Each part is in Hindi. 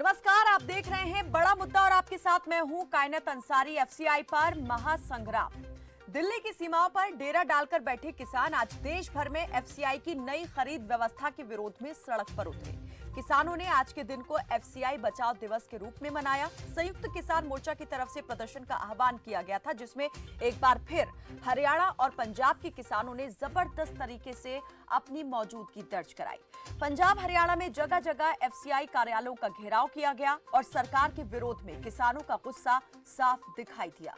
नमस्कार, आप देख रहे हैं बड़ा मुद्दा और आपके साथ मैं हूं कायनात अंसारी। एफसीआई पर महासंग्राम। दिल्ली की सीमाओं पर डेरा डालकर बैठे किसान आज देश भर में एफसीआई की नई खरीद व्यवस्था के विरोध में सड़क पर उतरे। किसानों ने आज के दिन को एफसीआई बचाओ दिवस के रूप में मनाया। संयुक्त किसान मोर्चा की तरफ से प्रदर्शन का आह्वान किया गया था, जिसमें एक बार फिर हरियाणा और पंजाब के किसानों ने जबरदस्त तरीके से अपनी मौजूदगी दर्ज कराई। पंजाब हरियाणा में जगह जगह एफसीआई कार्यालयों का घेराव किया गया और सरकार के विरोध में किसानों का गुस्सा साफ दिखाई दिया।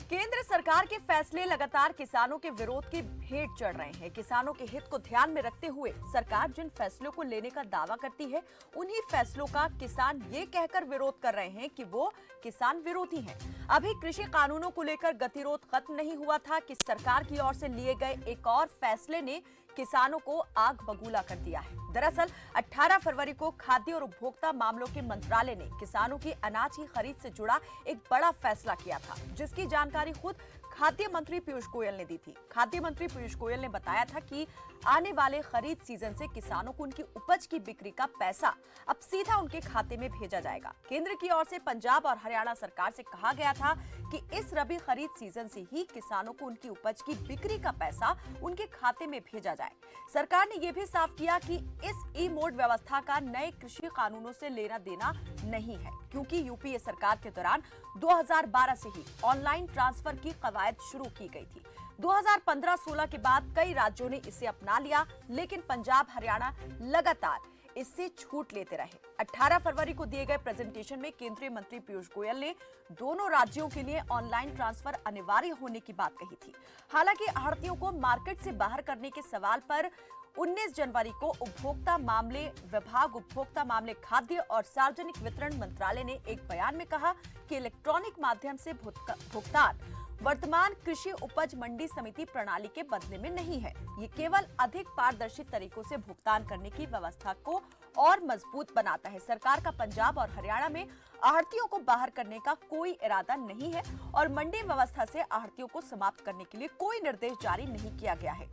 केंद्र सरकार के फैसले लगातार किसानों के विरोध की भेंट चढ़ रहे हैं। किसानों के हित को ध्यान में रखते हुए सरकार जिन फैसलों को लेने का दावा करती है, उन्हीं फैसलों का किसान ये कहकर विरोध कर रहे हैं कि वो किसान विरोधी हैं। अभी कृषि कानूनों को लेकर गतिरोध खत्म नहीं हुआ था कि सरकार की ओर से लिए गए एक और फैसले ने किसानों को आग बबूला कर दिया है। दरअसल 18 फरवरी को खाद्य और उपभोक्ता मामलों के मंत्रालय ने किसानों की अनाज की खरीद से जुड़ा एक बड़ा फैसला किया था, जिसकी जानकारी खुद खाद्य मंत्री पीयूष गोयल ने दी थी। खाद्य मंत्री पीयूष गोयल ने बताया था कि आने वाले खरीद सीजन से किसानों को उनकी उपज की बिक्री का पैसा अब सीधा उनके खाते में भेजा जाएगा। केंद्र की ओर से पंजाब और हरियाणा सरकार से कहा गया था कि इस रबी खरीद सीजन से ही किसानों को उनकी उपज की बिक्री का पैसा उनके खाते में भेजा जाए। सरकार ने यह भी साफ किया कि इस ई मोड व्यवस्था का नए कृषि कानूनों से लेना देना नहीं है, क्योंकि यूपीए सरकार के दौरान 2012 से ही ऑनलाइन ट्रांसफर की कवायद शुरू की गई थी। 2015-16 के बाद कई राज्यों ने इसे अपना लिया, लेकिन पंजाब हरियाणा लगातार इससे छूट लेते रहे। 18 फरवरी को दिए गए प्रेजेंटेशन में केंद्रीय मंत्री पीयूष गोयल ने दोनों राज्यों के लिए ऑनलाइन ट्रांसफर अनिवार्य होने की बात कही थी। हालांकि आढ़तियों को मार्केट से बाहर करने के सवाल पर 19 जनवरी को उपभोक्ता मामले विभाग, उपभोक्ता मामले, खाद्य और सार्वजनिक वितरण मंत्रालय ने एक बयान में कहा कि इलेक्ट्रॉनिक माध्यम से भुगतान वर्तमान कृषि उपज मंडी समिति प्रणाली के बदले में नहीं है। ये केवल अधिक पारदर्शी तरीकों से भुगतान करने की व्यवस्था को और मजबूत बनाता है। सरकार का पंजाब और हरियाणा में आढ़तियों को बाहर करने का कोई इरादा नहीं है और मंडी व्यवस्था से आढ़तियों को समाप्त करने के लिए कोई निर्देश जारी नहीं किया गया है।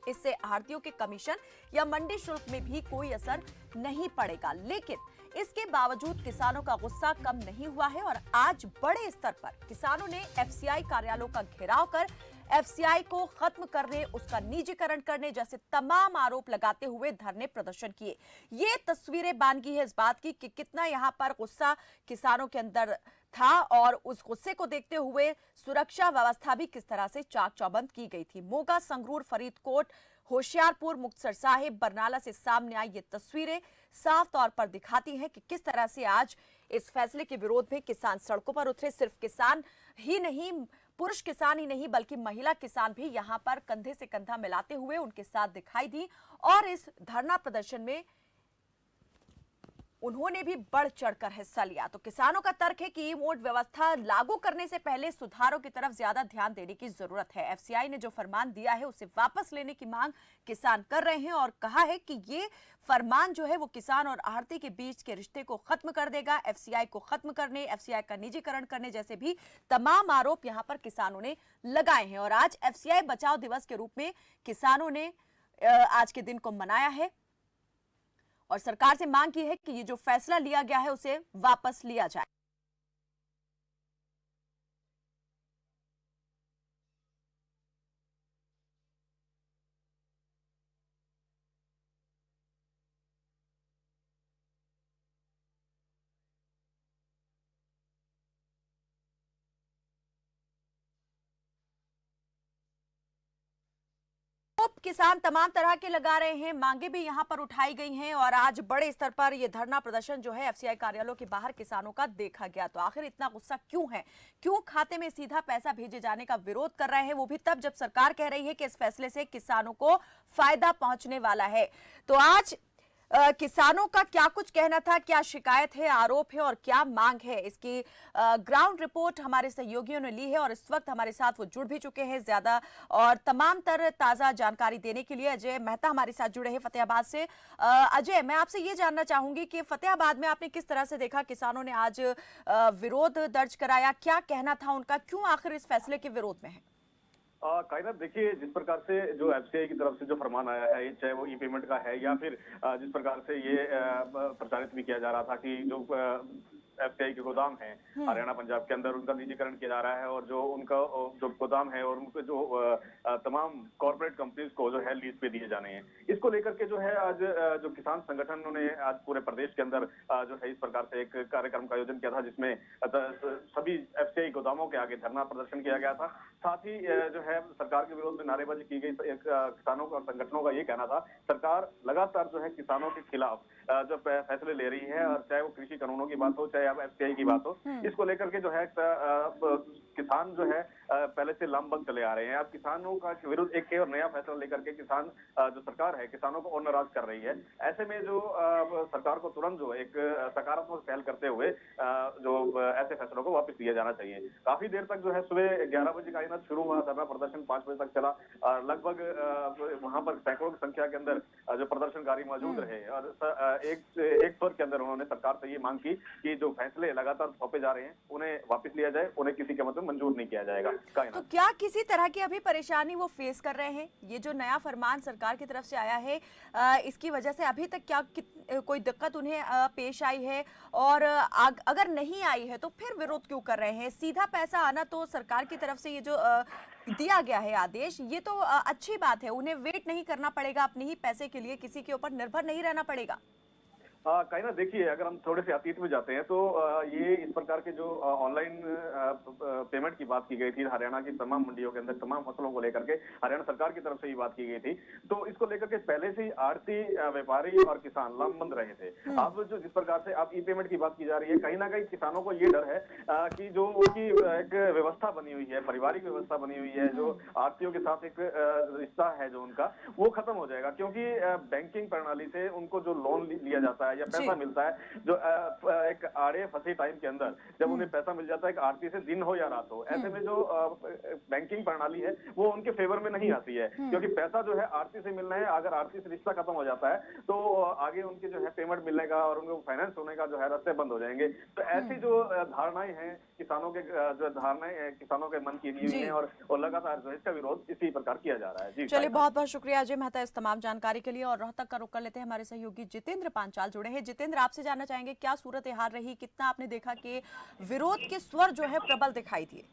इससे आढ़तियों के कमीशन या मंडी शुल्क में भी कोई असर नहीं पड़ेगा। लेकिन इसके बावजूद किसानों का गुस्सा कम नहीं हुआ है और आज बड़े स्तर पर किसानों ने एफसीआई कार्यालयों का घेराव कर एफसीआई को खत्म करने, उसका निजीकरण करने जैसे तमाम आरोप लगाते हुए धरने प्रदर्शन किए। ये तस्वीरें बानगी है इस बात की कि कितना यहां पर गुस्सा किसानों के अंदर था और उस गुस्से को देखते हुए सुरक्षा व्यवस्था भी किस तरह से चाक चौबंद की गई थी। मोगा, संगरूर, फरीदकोट, होशियारपुर, मुक्तसर साहिब, बरनाला से सामने आई ये तस्वीरें साफ तौर पर दिखाती हैं कि किस तरह से आज इस फैसले के विरोध में किसान सड़कों पर उतरे। सिर्फ किसान ही नहीं, पुरुष किसान ही नहीं, बल्कि महिला किसान भी यहां पर कंधे से कंधा मिलाते हुए उनके साथ दिखाई दी और इस धरना प्रदर्शन में उन्होंने भी बढ़ चढ़कर हिस्सा लिया। तो किसानों का तर्क है कि ई मोड व्यवस्था लागू करने से पहले सुधारों की तरफ ज्यादा ध्यान देने की जरूरत है। एफसीआई ने जो फरमान दिया है उसे वापस लेने की मांग किसान कर रहे हैं और कहा है कि ये फरमान जो है वो किसान और आढ़ती के बीच के रिश्ते को खत्म कर देगा। एफसीआई को खत्म करने, एफसीआई का निजीकरण करने जैसे भी तमाम आरोप यहां पर किसानों ने लगाए हैं और आज एफसीआई बचाओ दिवस के रूप में किसानों ने आज के दिन को मनाया है और सरकार से मांग की है कि ये जो फैसला लिया गया है उसे वापस लिया जाए। किसान तमाम तरह के लगा रहे हैं, मांगे भी यहां पर उठाई गई हैं और आज बड़े स्तर पर यह धरना प्रदर्शन जो है एफसीआई कार्यालयों के बाहर किसानों का देखा गया। तो आखिर इतना गुस्सा क्यों है, क्यों खाते में सीधा पैसा भेजे जाने का विरोध कर रहे हैं, वो भी तब जब सरकार कह रही है कि इस फैसले से किसानों को फायदा पहुंचने वाला है। तो आज किसानों का क्या कुछ कहना था, क्या शिकायत है, आरोप है और क्या मांग है, इसकी ग्राउंड रिपोर्ट हमारे सहयोगियों ने ली है और इस वक्त हमारे साथ वो जुड़ भी चुके हैं ज्यादा और तमाम तर ताजा जानकारी देने के लिए अजय मेहता हमारे साथ जुड़े हैं फतेहाबाद से। अजय, मैं आपसे ये जानना चाहूंगी कि फतेहाबाद में आपने किस तरह से देखा, किसानों ने आज विरोध दर्ज कराया, क्या कहना था उनका, क्यों आखिर इस फैसले के विरोध में है? कायनात देखिए, जिस प्रकार से जो एफसीआई की तरफ से जो फरमान आया है, चाहे वो ई पेमेंट का है या फिर जिस प्रकार से ये प्रचारित भी किया जा रहा था कि जो एफसीआई के गोदाम हैं हरियाणा पंजाब के अंदर उनका निजीकरण किया जा रहा है और जो उनका जो गोदाम है और उनके जो तमाम कॉर्पोरेट कंपनीज को जो है लीज पे दिए जाने हैं, इसको लेकर के जो है आज जो किसान संगठनों ने आज पूरे प्रदेश के अंदर जो है इस प्रकार से एक कार्यक्रम का आयोजन किया था जिसमें सभी एफसीआई गोदामों के आगे धरना प्रदर्शन किया गया था। साथ ही जो है सरकार के विरोध में नारेबाजी की गई। किसानों और संगठनों का ये कहना था सरकार लगातार जो है किसानों के खिलाफ जो फैसले ले रही है, और चाहे वो कृषि कानूनों की बात हो चाहे अब एफसीआई की बात हो, इसको लेकर के जो है किसान जो है पहले से लामबंद चले आ रहे हैं। अब किसानों का विरुद्ध एक और नया फैसला लेकर के किसान जो सरकार है किसानों को और नाराज कर रही है। ऐसे में जो सरकार को तुरंत जो एक सकारात्मक पहल करते हुए जो ऐसे फैसलों को वापस लिया जाना चाहिए। काफी देर तक जो है सुबह 11 बजे का शुरू हुआ धरना प्रदर्शन 5 बजे तक चला। लगभग वहां पर सैकड़ों की संख्या के अंदर जो प्रदर्शनकारी मौजूद रहे और एक स्वर के अंदर उन्होंने सरकार से ये मांग की कि जो फैसले लगातार सौंपे जा रहे हैं उन्हें वापस लिया जाए, उन्हें किसी के मतलब मंजूर नहीं किया जाएगा। तो क्या किसी तरह की अभी परेशानी वो फेस कर रहे हैं? ये जो नया फरमान सरकार की तरफ से आया है, इसकी वजह से अभी तक क्या कोई दिक्कत उन्हें पेश आई है? और अगर नहीं आई है तो फिर विरोध क्यों कर रहे हैं? सीधा पैसा आना तो सरकार की तरफ से ये जो दिया गया है आदेश, ये तो अच्छी बात है, उन्हें वेट नहीं करना पड़ेगा अपने ही पैसे के लिए, किसी के ऊपर निर्भर नहीं रहना पड़ेगा। कहीं ना देखिए, अगर हम थोड़े से अतीत में जाते हैं तो ये इस प्रकार के जो ऑनलाइन पेमेंट की बात की गई थी हरियाणा की तमाम मंडियों के अंदर तमाम फसलों को लेकर के हरियाणा सरकार की तरफ से ये बात की गई थी, तो इसको लेकर के पहले से ही आड़ती व्यापारी और किसान लामबंद रहे थे। अब जो जिस प्रकार से अब ई पेमेंट की बात की जा रही है, कहीं ना कहीं किसानों को ये डर है कि जो उनकी एक व्यवस्था बनी हुई है, पारिवारिक व्यवस्था बनी हुई है, जो आड़तियों के साथ एक रिश्ता है जो उनका, वो खत्म हो जाएगा। क्योंकि बैंकिंग प्रणाली से उनको जो लोन लिया जाता है या पैसा मिलता है, जो एक आड़े फंसी टाइम के अंदर जब उन्हें पैसा मिल जाता है, एक आरती से दिन हो या रात हो, ऐसे में जो बैंकिंग प्रणाली है वो उनके फेवर में नहीं आती है। क्योंकि पैसा जो है आरती से मिलना है, अगर आरती से रिश्ता खत्म हो जाता है तो आगे उनके जो है पेमेंट मिलने का और उनको फाइनेंस होने का जो है रास्ते बंद हो जाएंगे। तो ऐसी जो धारणाएं हैं किसानों के, जो धारणाएं किसानों के मन की हुई हैं और लगातार जो इसका विरोध इसी प्रकार किया जा रहा है। जी चलिए, बहुत बहुत शुक्रिया अजय मेहता इस तमाम जानकारी के लिए। और रोहतक का रुख कर लेते हैं, हमारे सहयोगी जितेंद्र पांचाल जुड़े हैं। जितेंद्र, आपसे जानना चाहेंगे क्या सूरत हाल रही, कितना आपने देखा कि विरोध के स्वर जो है प्रबल दिखाई दिए?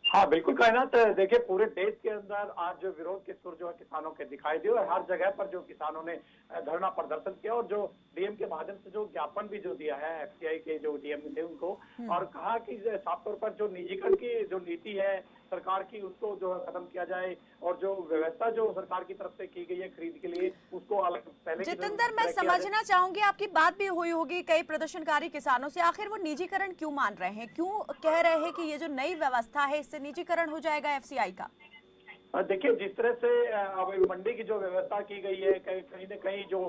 हाँ बिल्कुल कायनात, देखिए पूरे देश के अंदर आज जो विरोध के सुर जो है किसानों के दिखाई दिए और हर जगह पर जो किसानों ने धरना प्रदर्शन किया और जो डीएम के माध्यम से जो ज्ञापन भी जो दिया है एफसीआई के जो डीएम थे उनको, और कहा कि साफ तौर पर जो निजीकरण की जो नीति है सरकार की उसको जो है खत्म किया जाए और जो व्यवस्था जो सरकार की तरफ से की गई है खरीद के लिए उसको अलग पहले। जितेंद्र, मैं समझना चाहूंगी, आपकी बात भी हुई होगी कई प्रदर्शनकारी किसानों से, आखिर वो निजीकरण क्यों मान रहे हैं, क्यों कह रहे हैं कि ये जो नई व्यवस्था है इससे निजीकरण हो जाएगा एफसीआई का? देखिए जिस तरह से अब मंडी की जो व्यवस्था की गई है, कहीं न कहीं जो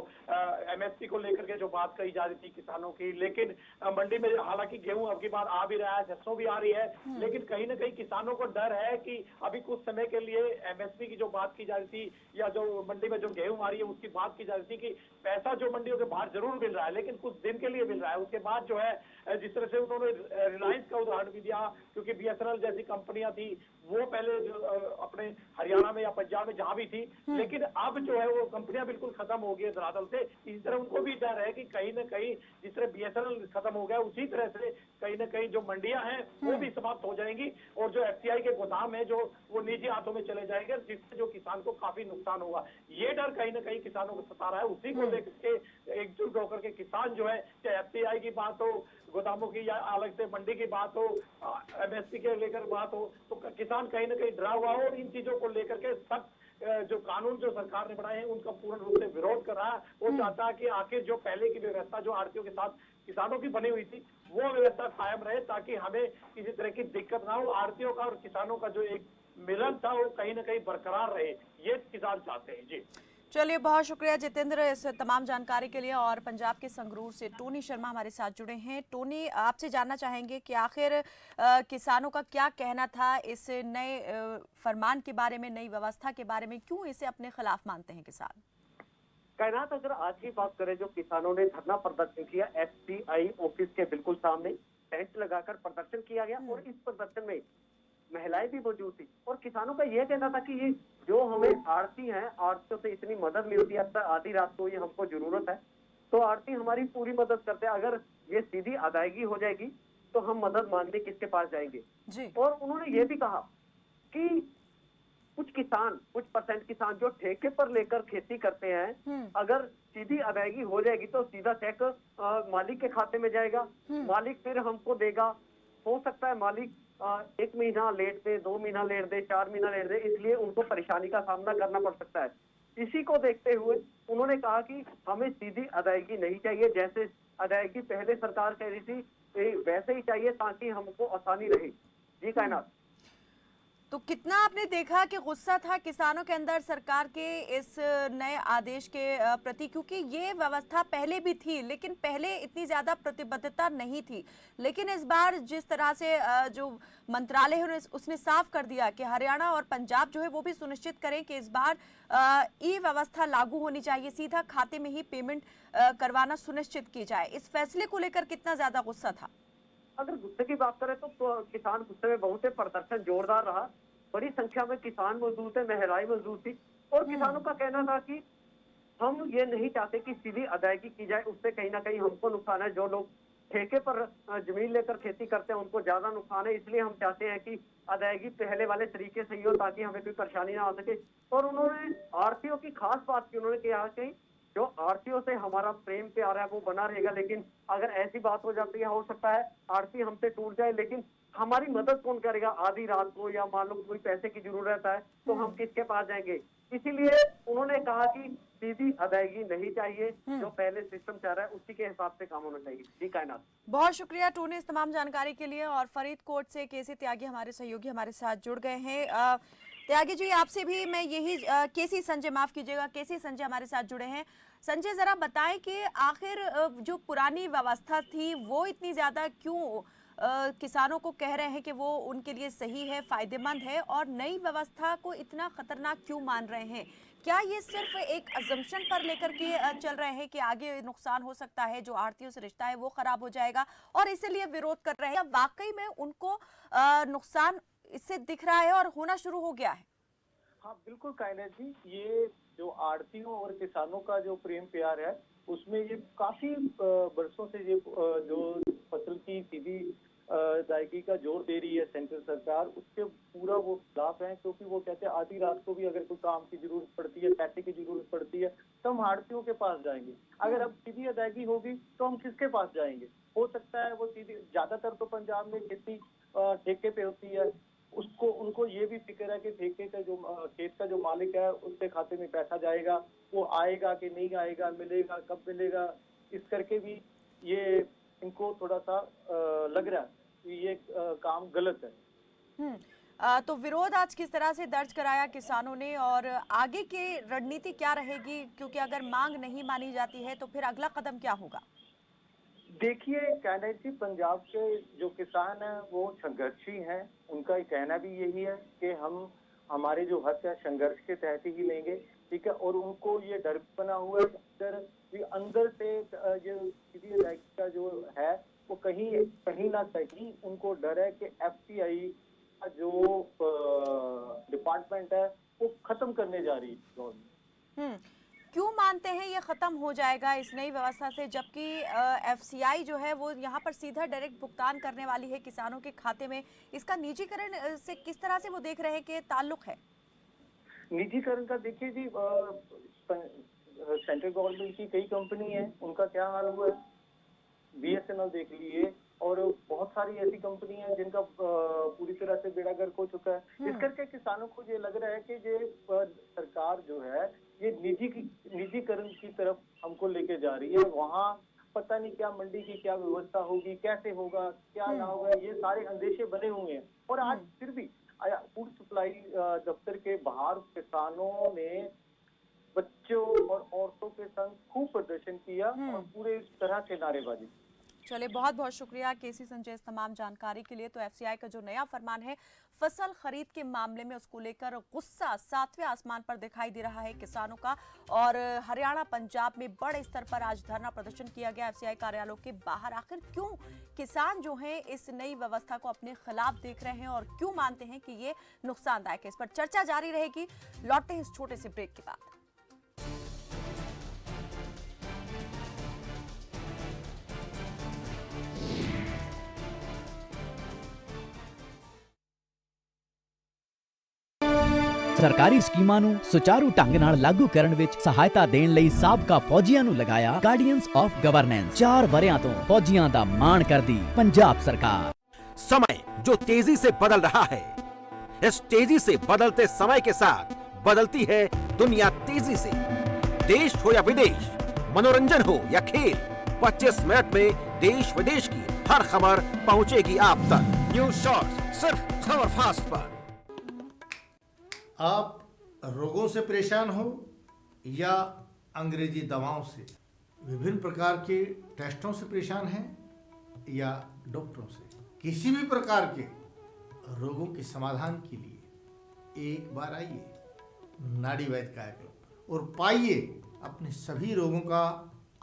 एमएसपी को लेकर के जो बात कही जा रही थी किसानों की, लेकिन मंडी में हालांकि गेहूं अब की बार आ भी रहा है, सरसों भी आ रही है, लेकिन कहीं न कहीं किसानों को डर है कि अभी कुछ समय के लिए एमएसपी की जो बात की जा रही थी या जो मंडी में जो गेहूं आ रही है उसकी बात की जा रही थी कि पैसा जो मंडियों के बाहर जरूर मिल रहा है लेकिन कुछ दिन के लिए मिल रहा है। उसके बाद जो है जिस तरह से उन्होंने रिलायंस का उदाहरण भी दिया, क्योंकि बीएसएनएल जैसी कंपनियां थी वो पहले जो अपने हरियाणा में या पंजाब में जहां भी थी, लेकिन अब जो है वो कंपनियां बिल्कुल खत्म हो गई धरातल से। इसी तरह उनको भी डर है कि कहीं न कहीं जिस तरह बीएसएनएल खत्म हो गया उसी तरह से कहीं न कहीं जो मंडियां हैं वो भी समाप्त हो जाएंगी और जो एफसीआई के गोदाम है जो वो निजी हाथों में चले जाएंगे, जिससे जो किसान को काफी नुकसान होगा। ये डर कहीं न कहीं किसानों को सता रहा है। उसी को लेकर के एकजुट होकर के किसान जो है, चाहे एफसीआई की बात हो, गोदामों की या अलग से मंडी की बात हो, एमएसपी के लेकर बात हो, तो किसान कहीं न कहीं डरा हुआ हो और इन चीजों को लेकर के सख्त जो कानून जो सरकार ने बनाए हैं उनका पूर्ण रूप से विरोध कर रहा है। वो चाहता है कि आखिर जो पहले की व्यवस्था जो आड़तियों के साथ किसानों की बनी हुई थी वो व्यवस्था कायम रहे, ताकि हमें किसी तरह की दिक्कत ना हो। आड़तियों का और किसानों का जो एक मिलन था वो कहीं न कहीं बरकरार रहे, ये किसान चाहते हैं। जी चलिए, बहुत शुक्रिया जितेंद्र इस तमाम जानकारी के लिए। और पंजाब के संगरूर से टोनी शर्मा हमारे साथ जुड़े हैं। टोनी, आपसे जानना चाहेंगे कि आखिर किसानों का क्या कहना था इस नए फरमान के बारे में, नई व्यवस्था के बारे में, क्यों इसे अपने खिलाफ मानते हैं किसान? कायनात, अगर आज की बात करें, जो किसानों ने धरना प्रदर्शन किया एफसीआई ऑफिस के बिल्कुल सामने, टेंट लगाकर प्रदर्शन किया गया और इस प्रदर्शन में महिलाएं भी मौजूद थी। और किसानों का यह कहना था कि ये जो हमें आड़ती हैं, आड़तियों से इतनी मदद मिलती है, अब तक आधी रात को ये हमको जरूरत है, तो आड़ती हमारी पूरी मदद करते हैं। अगर ये सीधी अदायगी हो जाएगी तो हम मदद मांगने किसके पास जाएंगे जी। और उन्होंने ये भी कहा कि कुछ किसान, कुछ परसेंट किसान जो ठेके पर लेकर खेती करते हैं, अगर सीधी अदायगी हो जाएगी तो सीधा चेक मालिक के खाते में जाएगा, मालिक फिर हमको देगा। हो सकता है मालिक 1 महीना लेट दे, 2 महीना लेट दे, 4 महीना लेट दे, इसलिए उनको परेशानी का सामना करना पड़ सकता है। इसी को देखते हुए उन्होंने कहा कि हमें सीधी अदायगी नहीं चाहिए, जैसे अदायगी पहले सरकार कह रही थी वैसे ही चाहिए, ताकि हमको आसानी रहे। जी कायनात। तो कितना आपने देखा कि गुस्सा था किसानों के अंदर सरकार के इस नए आदेश के प्रति, क्योंकि ये व्यवस्था पहले भी थी लेकिन पहले इतनी ज्यादा प्रतिबद्धता नहीं थी। लेकिन इस बार जिस तरह से जो मंत्रालय है उसने साफ कर दिया कि हरियाणा और पंजाब जो है वो भी सुनिश्चित करें कि इस बार ये व्यवस्था लागू होनी चाहिए, सीधा खाते में ही पेमेंट करवाना सुनिश्चित की जाए। इस फैसले को लेकर कितना ज्यादा गुस्सा था? अगर गुस्से की बात करें तो किसान गुस्से में बहुत है, प्रदर्शन जोरदार रहा, बड़ी संख्या में किसान मौजूद थे, महिलाएं मौजूद थी। और किसानों का कहना था कि हम ये नहीं चाहते कि सीधी अदायगी की जाए, उससे कहीं ना कहीं हमको नुकसान है। जो लोग ठेके पर जमीन लेकर खेती करते हैं उनको ज्यादा नुकसान है, इसलिए हम चाहते हैं कि अदायगी पहले वाले तरीके से ही हो, ताकि हमें कोई परेशानी ना आ सके। और उन्होंने आड़तियों की खास बात की, उन्होंने कहा कि जो आड़तियों से हमारा प्रेम प्यार है वो बना रहेगा, लेकिन अगर ऐसी बात हो जाती है, हो सकता है आड़ती हमसे टूट जाए, लेकिन हमारी मदद कौन करेगा आधी रात को, या मान लो कोई पैसे की जरूरत है तो हम किसके पास जाएंगे। इसीलिए उन्होंने कहा कि सीधी अदायगी नहीं चाहिए, जो पहले सिस्टम चल रहा है उसी के हिसाब से काम होना चाहिए। जी कायनात। बहुत शुक्रिया टोनी इस तमाम जानकारी के लिए। और फरीदकोट से केसी त्यागी हमारे सहयोगी हमारे साथ जुड़ गए हैं। त्यागी जी, आपसे भी मैं यही केसी संजय, माफ कीजिएगा, केसी संजय हमारे साथ जुड़े हैं। संजय, जरा बताएं कि आखिर जो पुरानी व्यवस्था थी वो इतनी ज्यादा क्यों किसानों को कह रहे हैं कि वो उनके लिए सही है, फायदेमंद है, और नई व्यवस्था को इतना खतरनाक क्यों मान रहे हैं? क्या ये सिर्फ एक अजम्पशन पर लेकर के चल रहे हैं कि आगे नुकसान हो सकता है, जो आड़तियों से रिश्ता है वो खराब हो जाएगा और इसीलिए विरोध कर रहे हैं, या वाकई में उनको नुकसान इससे दिख रहा है और होना शुरू हो गया है? हाँ बिल्कुल कायनात जी, ये जो आड़तियों और किसानों का जो प्रेम प्यार है उसमें ये काफी बरसों से ये जो फसल की सीधी अदायगी का जोर दे रही है सेंट्रल सरकार, उसके पूरा वो खिलाफ है। क्योंकि वो कहते हैं आधी रात को भी अगर कोई काम की जरूरत पड़ती है, पैसे की जरूरत पड़ती है, तो हम आड़तियों के पास जाएंगे। अगर अब सीधी अदायगी होगी तो हम किसके पास जाएंगे? हो सकता है वो सीधी, ज्यादातर तो पंजाब में खेती ठेके पे होती है, उसको उनको ये भी फिक्र है कि ठेके का जो खेत का जो मालिक है उसके खाते में पैसा जाएगा, वो आएगा कि नहीं आएगा, मिलेगा कब मिलेगा, इस करके भी ये इनको थोड़ा सा लग रहा है कि ये काम गलत है। तो विरोध आज किस तरह से दर्ज कराया किसानों ने, और आगे की रणनीति क्या रहेगी? क्योंकि अगर मांग नहीं मानी जाती है तो फिर अगला कदम क्या होगा? देखिए कायनात जी, पंजाब के जो किसान हैं वो संघर्षी हैं। उनका कहना भी यही है कि हम हमारे जो हक है संघर्ष के तहत ही लेंगे, ठीक है। और उनको ये डर बना हुआ है अंदर से ये सीधी अदायगी का जो है वो कहीं ना कहीं उनको डर है कि एफसीआई का जो डिपार्टमेंट है वो खत्म करने जा रही है गवर्नमेंट। क्यों मानते हैं ये खत्म हो जाएगा इस नई व्यवस्था से, जबकि एफसीआई जो है वो यहाँ पर सीधा डायरेक्ट भुगतान करने वाली है किसानों के खाते में? इसका निजीकरण से किस तरह से वो देख रहे हैं कि ताल्लुक है? निजीकरण का देखिए जी, सेंट्रल गवर्नमेंट की कई कंपनी है, उनका क्या हाल हुआ है, बीएसएनएल देख लीजिए, और बहुत सारी ऐसी कंपनी है जिनका पूरी तरह से बेड़ा गर्क हो चुका है। इस करके किसानों को ये लग रहा है कि ये सरकार जो है ये निजीकरण की तरफ हमको लेके जा रही है। वहाँ पता नहीं क्या मंडी की क्या व्यवस्था होगी, कैसे होगा, क्या ना होगा, ये सारे अंदेशे बने हुए हैं। और आज फिर भी फूड सप्लाई दफ्तर के बाहर किसानों ने बच्चों और औरतों के संग खूब प्रदर्शन किया और पूरे इस तरह से नारेबाजी। चलिए, बहुत बहुत शुक्रिया केसी संजय इस तमाम जानकारी के लिए। तो एफसीआई का जो नया फरमान है फसल खरीद के मामले में, उसको लेकर गुस्सा सातवें आसमान पर दिखाई दे रहा है किसानों का। और हरियाणा पंजाब में बड़े स्तर पर आज धरना प्रदर्शन किया गया एफसीआई कार्यालयों के बाहर। आखिर क्यों किसान जो हैं इस नई व्यवस्था को अपने खिलाफ देख रहे हैं और क्यों मानते हैं कि ये नुकसानदायक है, इस पर चर्चा जारी रहेगी। लौटते हैं इस छोटे से ब्रेक के बाद। ਸਰਕਾਰੀ ਸਕੀਮਾਂ ਨੂੰ ਸੁਚਾਰੂ ਢੰਗ ਨਾਲ ਲਾਗੂ ਕਰਨ ਵਿੱਚ ਸਹਾਇਤਾ ਦੇਣ ਲਈ ਸਾਬਕਾ ਫੌਜੀਆਂ ਨੂੰ ਲਗਾਇਆ ਗਾਰਡੀਅਨਸ ਆਫ ਗਵਰਨੈਂਸ। 4 ਵਰਿਆਂ ਤੋਂ ਫੌਜੀਆਂ ਦਾ ਮਾਣ ਕਰਦੀ ਪੰਜਾਬ ਸਰਕਾਰ। समय जो तेजी से बदल रहा है, इस तेजी से बदलते समय के साथ बदलती है दुनिया तेजी से। देश हो या विदेश, मनोरंजन हो या खेल, 25 मिनट में देश विदेश की हर खबर पहुंचेगी आप तक। न्यूज शॉर्ट्स सिर्फ खबर फास्ट पर। आप रोगों से परेशान हो या अंग्रेजी दवाओं से, विभिन्न प्रकार के टेस्टों से परेशान हैं या डॉक्टरों से, किसी भी प्रकार के रोगों के समाधान के लिए एक बार आइए नाड़ी वैद्य कायाकल्प और पाइए अपने सभी रोगों का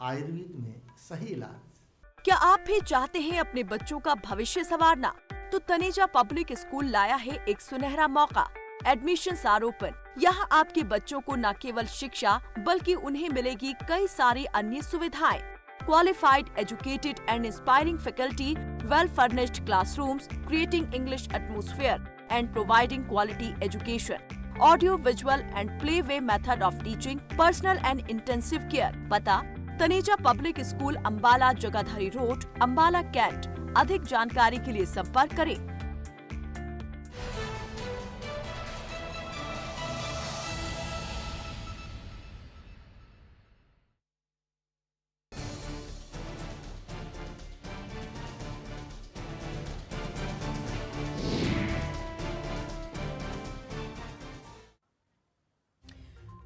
आयुर्वेद में सही इलाज। क्या आप भी चाहते हैं अपने बच्चों का भविष्य संवारना? तो तनेजा पब्लिक स्कूल लाया है एक सुनहरा मौका। Admissions are open. यहाँ आपके बच्चों को न केवल शिक्षा बल्कि उन्हें मिलेगी कई सारी अन्य सुविधाएं। Qualified, educated and inspiring faculty, well furnished classrooms, creating English atmosphere and providing quality education. Audio visual and play way method of teaching, personal and intensive care. पता Taneja public school, Ambala Jagadhri road, Ambala cantt. अधिक जानकारी के लिए संपर्क करें।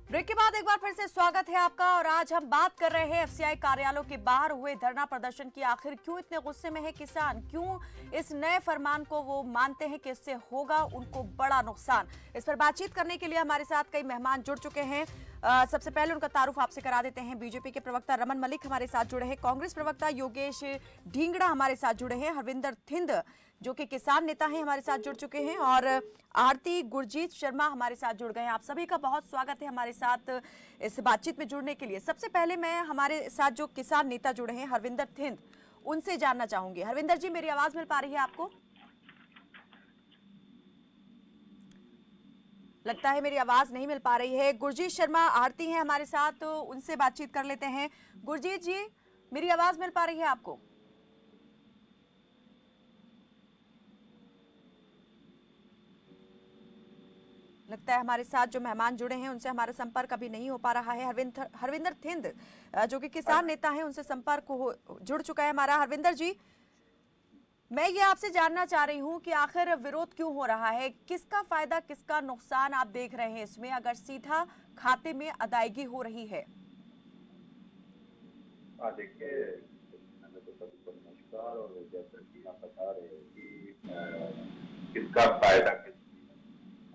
ब्रेक के बाद एक बार फिर से स्वागत है आपका। और आज हम बात कर रहे हैं एफसीआई कार्यालयों के बाहर हुए धरना प्रदर्शन की। आखिर क्यों इतने गुस्से में है किसान, क्यों इस नए फरमान को वो मानते हैं कि इससे होगा उनको बड़ा नुकसान। इस पर बातचीत करने के लिए हमारे साथ कई मेहमान जुड़ चुके हैं। सबसे पहले उनका तारुफ आपसे करा देते हैं। बीजेपी के प्रवक्ता रमन मलिक हमारे साथ जुड़े हैं, कांग्रेस प्रवक्ता योगेश ढींगड़ा हमारे साथ जुड़े हैं, हरविंदर थिंद जो कि किसान नेता हैं हमारे साथ जुड़ चुके हैं, और आरती गुरजीत शर्मा हमारे साथ जुड़ गए हैं। आप सभी का बहुत स्वागत है हमारे साथ इस बातचीत में जुड़ने के लिए। सबसे पहले मैं हमारे साथ जो किसान नेता जुड़े हैं हरविंदर थिंद, उनसे जानना चाहूंगी। हरविंदर जी, मेरी आवाज मिल पा रही है आपको? लगता है मेरी आवाज नहीं मिल पा रही है। गुरजीत शर्मा आरती हैं हमारे साथ, तो उनसे बातचीत कर लेते हैं। गुरजीत जी, मेरी आवाज मिल पा रही है आपको? लगता है हमारे साथ जो मेहमान जुड़े हैं उनसे हमारा संपर्क अभी नहीं हो पा रहा है। हरविंदर थिंद जो कि किसान नेता हैं, उनसे संपर्क जुड़ चुका है हमारा। हरविंदर जी, मैं ये आपसे जानना चाह रही हूँ कि आखिर विरोध क्यों हो रहा है, किसका फायदा किसका नुकसान आप देख रहे हैं इसमें, अगर सीधा खाते में अदायगी हो रही है? देखिए, मैंने तो सबको नमस्कार। और जैसा कि आप बता रहे हैं कि किसका फायदा,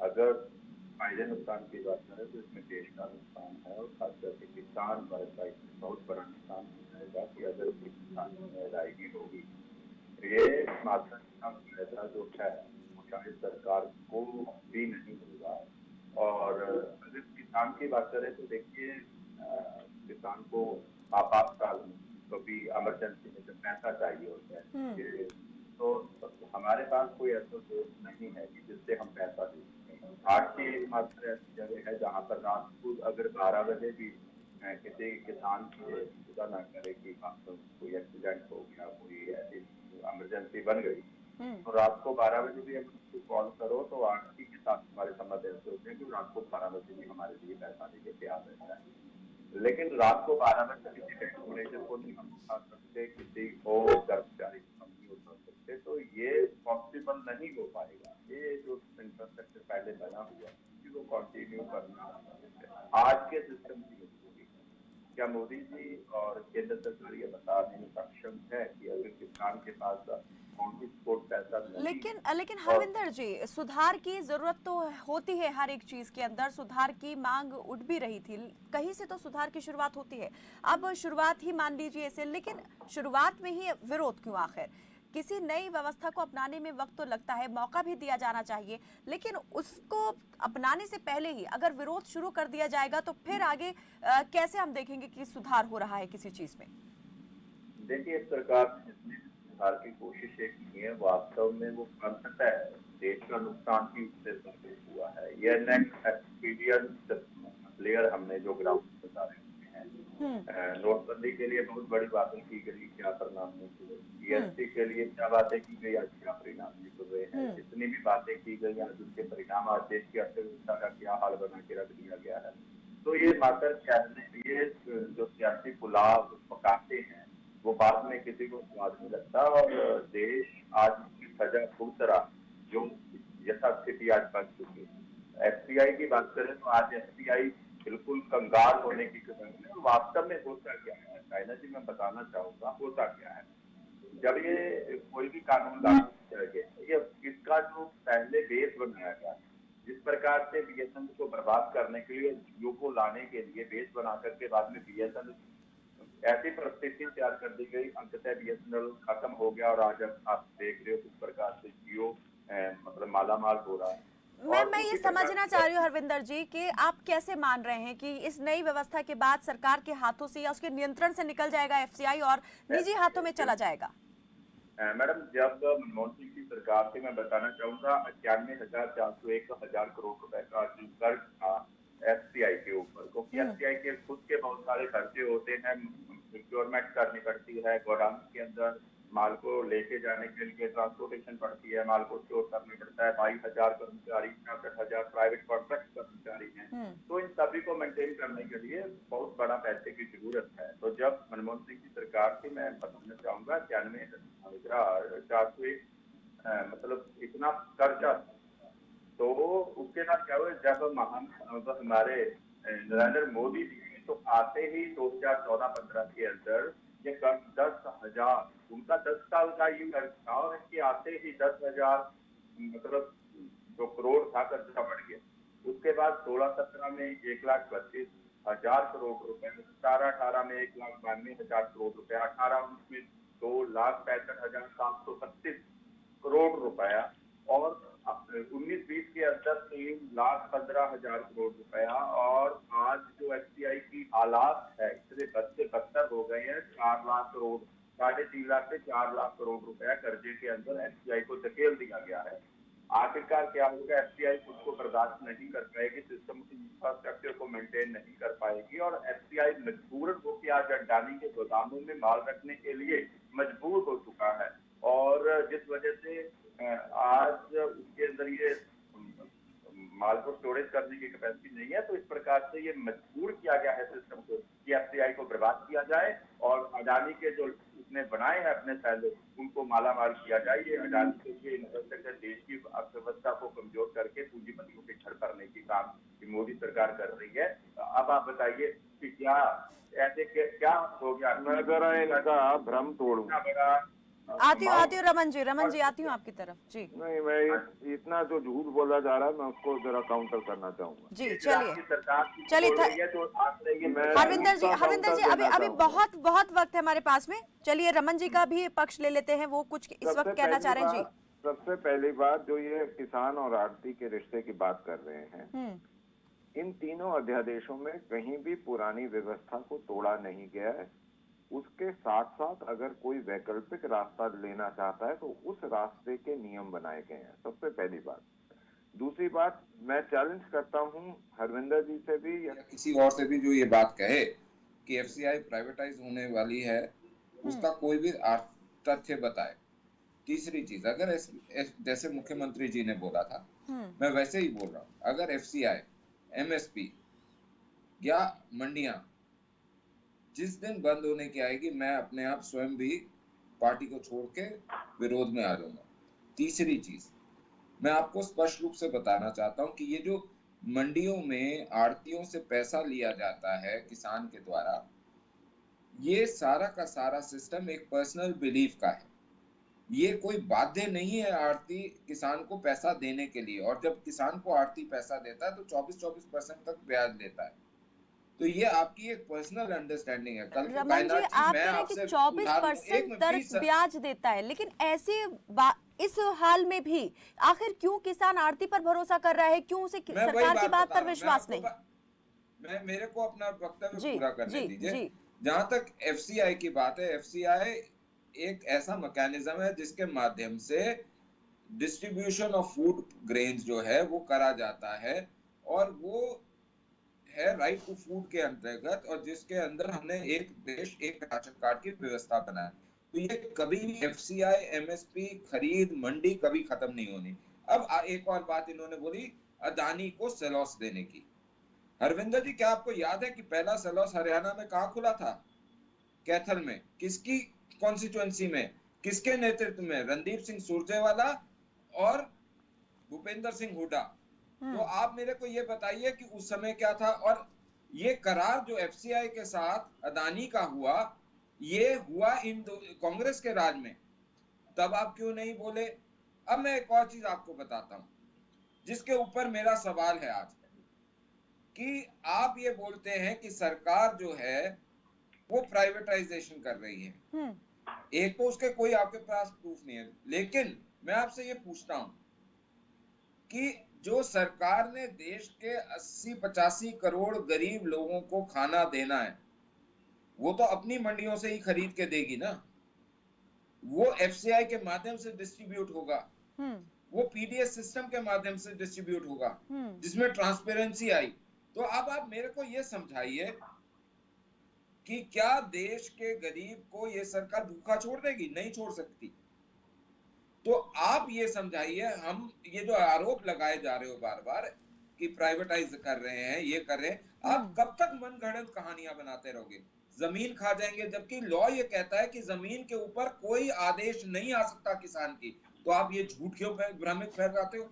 अगर फायदे नुकसान की बात करें तो इसमें देश का नुकसान है, और खास करके किसान वर्ग का इसमें बहुत बड़ा नुकसान हो जाएगा कि अगर किसान में अदायगी होगी तो ये मात्रा फायदा जो है वो शायद सरकार को भी नहीं होगा। और अगर किसान की बात करें तो देखिए, किसान को आपातकाल में कभी इमरजेंसी में जब पैसा चाहिए होता है तो हमारे पास कोई ऐसा सोर्स नहीं है कि जिससे हम पैसा दे सकें। आज की एकमात्र ऐसी जगह है जहाँ पर रात को अगर 12 बजे भी किसी किसान की खुदा ना करे कि कोई एक्सीडेंट हो गया, कोई ऐसी इमरजेंसी बन गई, तो रात को 12 बजे भी अगर कॉल करो तो आरती के साथ हमारे संबंध ऐसे होते हैं कि रात को 12 बजे भी हमारे लिए पैसा देके तैयार रहता है। लेकिन रात को 12 बजे किसी डेस्टिनेशन को नहीं हम उठा सकते, किसी को कर्मचारी को हम नहीं उठा सकते, तो ये पॉसिबल नहीं हो पाएगा। ये जो इंफ्रास्ट्रक्चर पहले बना हुआ है वो कंटिन्यू करना आज के सिस्टम क्या मोदी जी और केंद्र सरकार ये बताने में सक्षम है कि अगर किसान के पास ऑन द स्पॉट पैसा नहीं लेकिन हरविंदर जी, सुधार की जरूरत तो होती है हर एक चीज के अंदर। सुधार की मांग उठ भी रही थी, कहीं से तो सुधार की शुरुआत होती है। अब शुरुआत ही मान लीजिए इसे, लेकिन शुरुआत में ही विरोध क्यों? आखिर किसी नई व्यवस्था को अपनाने में वक्त तो लगता है, मौका भी दिया जाना चाहिए, लेकिन उसको अपनाने से पहले ही अगर विरोध शुरू कर दिया जाएगा तो फिर आगे कैसे हम देखेंगे कि सुधार हो रहा है किसी चीज में? देखिए, सरकार ने जितनी सुधार की कोशिशें की है, वास्तव में वो अंततः देश का नुकसान ही उससे साबित हुआ है। यह नेक्स्ट एक्सपीरियंस प्लेयर हमने जो ग्राउंड बता रहे हैं, नोटबंदी के लिए बहुत बड़ी बातें की गई, क्या परिणाम निकले, जीएसटी के लिए क्या बातें की गई, आज क्या परिणाम निकले हैं, जितनी भी बातें की गई आज उसके परिणाम आज देश की अर्थव्यवस्था का क्या हाल बना के रख दिया गया है। तो ये मात्र ये जो सियासी पुलाव पकाते हैं वो बाद में किसी को स्वाद नहीं लगता, और देश आज उसकी सजा भुगत रहा जो यथास्थिति आज बन चुकी है। एफसीआई की बात करें तो आज एफसीआई बिल्कुल कंगाल होने की कदर है। वास्तव में होता क्या है चाइना जी, मैं बताना चाहूंगा होता क्या है। जब ये कोई भी कानून लागू किया गया, ये इसका जो पहले बेस बनाया गया, जिस प्रकार से बीएसएनएल को बर्बाद करने के लिए, जियो को लाने के लिए बेस बना करके बाद में बीएसएनएल ऐसी परिस्थितियां तैयार कर दी गई, अंततः बीएसएनएल खत्म हो गया और आज आप देख रहे हो किस प्रकार से जियो मतलब मालामाल हो रहा है। मैं ये समझना चाह रही हूँ हरविंदर जी कि आप कैसे मान रहे हैं कि इस नई व्यवस्था के बाद सरकार के हाथों से या उसके नियंत्रण से निकल जाएगा एफसीआई और निजी हाथों में चला जाएगा? मैडम, जब मनमोहन सिंह की सरकार थी, मैं बताना चाहूंगा 91,401 करोड़ रुपए का जो कर्ज था एफसीआई के ऊपर, क्योंकि एफसीआई के खुद के बहुत सारे खर्चे होते हैं, प्रोक्योरमेंट करनी पड़ती है, गोदाम के अंदर माल को लेके जाने के लिए ट्रांसपोर्टेशन पड़ती है, माल को स्टोर करना पड़ता है, 22,000 कर्मचारी, 65,000 प्राइवेट कॉन्ट्रैक्ट कर्मचारी हैं, तो इन सभी को मेंटेन करने के लिए बहुत बड़ा पैसे की जरूरत है। तो जब मनमोहन सिंह की सरकार थी, मैं बताना चाहूंगा 91,401 मतलब इतना कर्जा, तो उसके साथ क्या हुआ, जब हमारे नरेंद्र मोदी जी तो आते ही 2014-15 के अंदर ये कर्ज 10,000, उनका 10 साल का ये कर्ज था और इनके आते ही 10,000 मतलब जो करोड़ था कर्जा बढ़ गया। उसके बाद 16-17 में 1,32,000 करोड़ रुपए, 17-18 में 1,92,000 करोड़ रुपए, 18-19 में 2,65,732 करोड़ रुपया और 19-20 के अंदर 3,15,000 करोड़ रुपया, और आज जो एफसीआई की हालात है इतने बदतर हो गए हैं, 4 लाख करोड़, 3.5 लाख से 4 लाख करोड़ रुपया कर्जे के अंदर एफसीआई को धकेल दिया गया है। आखिरकार क्या होगा, एफसीआई खुद को बर्दाश्त नहीं कर पाएगी, सिस्टम की इंफ्रास्ट्रक्चर को मेंटेन नहीं कर पाएगी और एफसीआई मजबूरन होकर आज अडानी के गोदामों में माल रखने के लिए मजबूर हो चुका है, और जिस वजह से आज उसके अंदर ये माल को स्टोरेज करने की कैपेसिटी नहीं है, तो इस प्रकार से ये मजबूर किया गया है सिस्टम को कि एफसीआई को बर्बाद किया जाए और अडानी के जो उसने बनाए हैं अपने सैलरी उनको मालामाल किया जाए। ये अडानी के लिए इंफ्रास्ट्रक्चर देश की अर्थव्यवस्था को कमजोर करके पूंजीपतियों के घर करने की काम की मोदी सरकार कर रही है। अब आप बताइए कि क्या ऐसे क्या हो गया? मैं जरा इनका भ्रम तोड़ूं। आती हूँ रमन जी आती हूँ आपकी तरफ जी। नहीं, मैं इतना जो झूठ बोला जा रहा है मैं उसको जरा काउंटर करना चाहूंगा जी। चलिए हरविंदर जी अभी बहुत वक्त है हमारे पास में, चलिए रमन जी का भी पक्ष ले लेते हैं, वो कुछ इस वक्त कहना चाह रहे हैं जी। सबसे पहली बात, जो ये किसान और आड़ती के रिश्ते की बात कर रहे हैं, इन तीनों अध्यादेशों में कहीं भी पुरानी व्यवस्था को तोड़ा नहीं गया है। उसके साथ साथ अगर कोई वैकल्पिक रास्ता लेना चाहता है तो उस रास्ते के नियम बनाए गए हैं, सबसे पहली बात। दूसरी बात, मैं चैलेंज करता हूं हरविंदर जी से भी या किसी और से भी जो ये बात कहे कि एफसीआई प्राइवेटाइज होने वाली है, उसका कोई भी तथ्य बताए। तीसरी चीज, अगर जैसे मुख्यमंत्री जी ने बोला था, मैं वैसे ही बोल रहा हूँ, अगर एफसीआई, एमएसपी या मंडियां जिस दिन बंद होने की आएगी, मैं अपने आप स्वयं भी पार्टी को छोड़ के विरोध में आ जाऊंगा। तीसरी चीज, मैं आपको स्पष्ट रूप से बताना चाहता हूं कि ये जो मंडियों में आड़तियों से पैसा लिया जाता है किसान के द्वारा, ये सारा का सारा सिस्टम एक पर्सनल बिलीफ का है। ये कोई बाध्य नहीं है आड़ती किसान को पैसा देने के लिए, और जब किसान को आड़ती पैसा देता है तो 24% तक ब्याज लेता है। तो ये आपकी एक पर्सनल अंडरस्टैंडिंग है। कल को रमन जी, कायनात आप मैं कह रहे हैं आपसे कि 24% तक ब्याज देता है, लेकिन इस हाल में भी आखिर क्यों किसान आड़ती पर भरोसा कर रहा है? क्यों उसे सरकार की बात पर विश्वास नहीं? मेरे को अपना वक्तव्य जी, पूरा करने जी, दीजिए। जी। जहां तक एफसीआई की बात है, एफसीआई एक ऐसा मैकेनिज्म है जिसके माध्यम से डिस्ट्रीब्यूशन ऑफ फूड ग्रेन्स जो है वो करा जाता है, और वो है राइट टू फूड के अंतर्गत, और जिसके अंदर हमने एक देश एक राशन कार्ड की व्यवस्था बनाई। तो ये कभी भी एफसीआई एमएसपी खरीद मंडी कभी खत्म नहीं होनी। अब एक और बात इन्होंने बोली अदानी को सेलॉस देने की। हरविंदर जी, क्या आपको याद है कि पहला सेलॉस हरियाणा में कहाँ खुला था? कैथल में। किसकी कॉन्स्टिट्यूएंसी में, किसके नेतृत्व में? रणदीप सिंह सुरजेवाला और भूपेंद्र सिंह हुड्डा। तो आप मेरे को ये बताइए कि उस समय क्या था, और ये करार जो एफसीआई के साथ अदानी का हुआ, ये हुआ इन कांग्रेस के राज में। तब आप क्यों नहीं बोले? अब मैं एक और चीज आपको बताता हूं जिसके ऊपर मेरा सवाल है आज, कि आप ये बोलते हैं कि सरकार जो है वो प्राइवेटाइजेशन कर रही है। एक तो उसके कोई आपके पास प्रूफ नहीं है, लेकिन मैं आपसे ये पूछता हूं कि जो सरकार ने देश के 80-85 करोड़ गरीब लोगों को खाना देना है, वो तो अपनी मंडियों से ही खरीद के देगी ना। वो एफसीआई के माध्यम से डिस्ट्रीब्यूट होगा, वो पीडीएस सिस्टम के माध्यम से डिस्ट्रीब्यूट होगा, जिसमें ट्रांसपेरेंसी आई। तो अब आप मेरे को ये समझाइए कि क्या देश के गरीब को ये सरकार भूखा छोड़ देगी? नहीं छोड़ सकती। तो आप ये समझाइए, हम ये जो आरोप लगाए जा रहे हो बार बार कि प्राइवेटाइज कर रहे हैं, ये कर रहे हैं, आप कब तक मनगढ़ंत कहानियां बनाते रहोगे? जमीन खा जाएंगे, जबकि लॉ ये कहता है कि जमीन के ऊपर कोई आदेश नहीं आ सकता किसान की। तो आप ये झूठ क्यों भ्रमित फैलाते हो?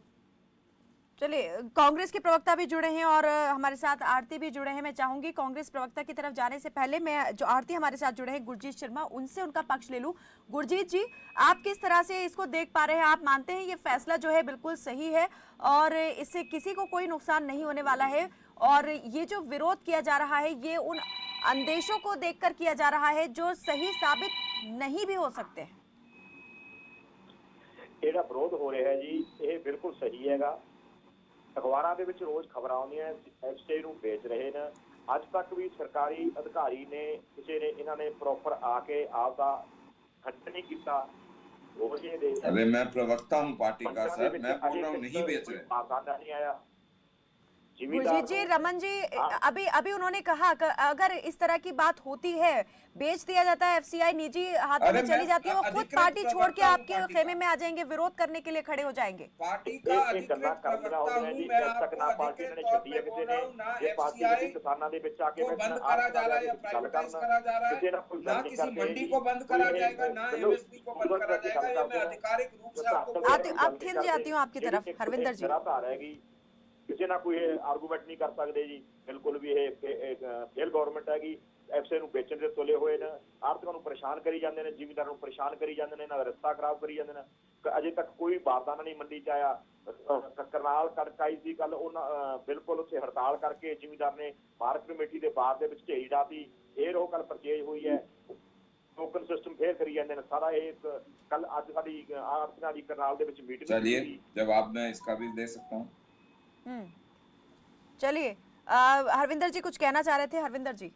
चलिए, कांग्रेस के प्रवक्ता भी जुड़े हैं और हमारे साथ आरती भी जुड़े हैं। मैं चाहूंगी कांग्रेस प्रवक्ता की तरफ जाने से पहले मैं जो आरती हमारे साथ जुड़े हैं गुरजीत शर्मा, उनसे उनका पक्ष ले लूं। गुरजीत जी, आप किस तरह से इसको देख पा रहे हैं? आप मानते हैं ये फैसला जो है बिल्कुल सही है और इससे किसी को कोई नुकसान नहीं होने वाला है, और ये जो विरोध किया जा रहा है ये उन अंदेशों को देखकर किया जा रहा है जो सही साबित नहीं भी हो सकते हैं? ਜਿਹੜਾ ਵਿਰੋਧ ਹੋ ਰਿਹਾ ਜੀ, ਇਹ ਬਿਲਕੁਲ ਸਹੀ ਹੈਗਾ। ਅਖਬਾਰਾਂ ਦੇ ਵਿੱਚ ਰੋਜ਼ ਖਬਰਾਂ ਆਉਂਦੀਆਂ ਐਫਸੀਆਈ ਨੂੰ ਵੇਚ ਰਹੇ ਨੇ। ਅੱਜ ਤੱਕ ਵੀ ਸਰਕਾਰੀ ਅਧਿਕਾਰੀ ਨੇ ਕਿਸੇ ਨੇ ਇਹਨਾਂ ਨੇ ਪ੍ਰੋਪਰ ਆ ਕੇ ਆਪਦਾ ਖੰਡਨ नहीं किया। अरे मैं प्रवक्ता हूँ पार्टी का सर, मैं बोल रहा हूँ नहीं बेच रहे। बाकायदा नहीं आया। गुरजीत जी, रमन जी अभी उन्होंने कहा अगर इस तरह की बात होती है, बेच दिया जाता है, एफसीआई निजी हाथों में चली जाती है, वो खुद पार्टी छोड़ के आपके खेमे में आ जाएंगे, विरोध करने के लिए खड़े हो जाएंगे। पार्टी का अधिकृत प्रवक्ता हूं मैं, आपको अधिकृत तौर पे बोल रहा हूं, ना एफसीआई को बंद करा जा रहा है या प्राइवेटाइज करा जा रहा है, ना किसी मंडी को बंद करा जाएगा, ना एमएसपी को बंद करा जाएगा। ये मैं आधिकारिक रूप से आपको अब थिन जाती हूँ आपकी तरफ हरविंदर जी। ਕਿਸੇ ਨਾਲ ਕੋਈ ਆਰਗੂਮੈਂਟ ਨਹੀਂ ਕਰ ਸਕਦੇ ਜੀ, ਬਿਲਕੁਲ ਵੀ ਇਹ ਫੇਲ ਗਵਰਨਮੈਂਟ ਹੈਗੀ। ਐਫਸੀਆਈ ਨੂੰ ਵੇਚਣ ਦੇ ਤੁਲੇ ਹੋਏ ਨੇ, ਆੜਤੀਆਂ ਨੂੰ ਪਰੇਸ਼ਾਨ ਕਰੀ ਜਾਂਦੇ ਨੇ, ਜ਼ਿਮੀਂਦਾਰਾਂ ਨੂੰ ਪਰੇਸ਼ਾਨ ਕਰੀ ਜਾਂਦੇ ਨੇ, ਇਹਨਾਂ ਦਾ ਰਸਤਾ ਖਰਾਬ ਕਰੀ ਜਾਂਦੇ ਨੇ। ਅਜੇ ਤੱਕ ਕੋਈ ਬਾਰਦਾਨਾ ਨਹੀਂ ਮੰਡੀ 'ਚ ਆਇਆ। ਕਰਨਾਲ ਕਣਕ ਆਈ ਸੀ ਕੱਲ, ਉਹਨਾਂ ਬਿਲਕੁਲ ਉੱਥੇ ਹੜਤਾਲ ਕਰਕੇ ਜ਼ਿਮੀਂਦਾਰ ਨੇ ਮਾਰਕੀਟ ਕਮੇਟੀ ਦੇ ਬਾਹਰ ਦੇ ਵਿੱਚ ਢੇਰੀ ਡਾਤੀ। ਇਹ ਰੋ ਕੱਲ ਪਰਚੇਜ ਹੋਈ ਹੈ, ਟੋਕਨ ਸਿਸਟਮ ਫੇਰ ਕਰੀ ਜਾਂਦੇ ਨੇ ਸਾਰਾ। ਇਹ ਕੱਲ ਅੱਜ ਸਾਡੀ ਆੜਤੀਆਂ ਦੀ ਕਰਨਾਲ ਦੇ ਵਿੱਚ ਮੀਟਿੰਗ। चलिए जवाब मैं इसका भी दे सकता हूँ। चलिए, हरविंदर जी कुछ कहना चाह रहे थे। हरविंदर जी,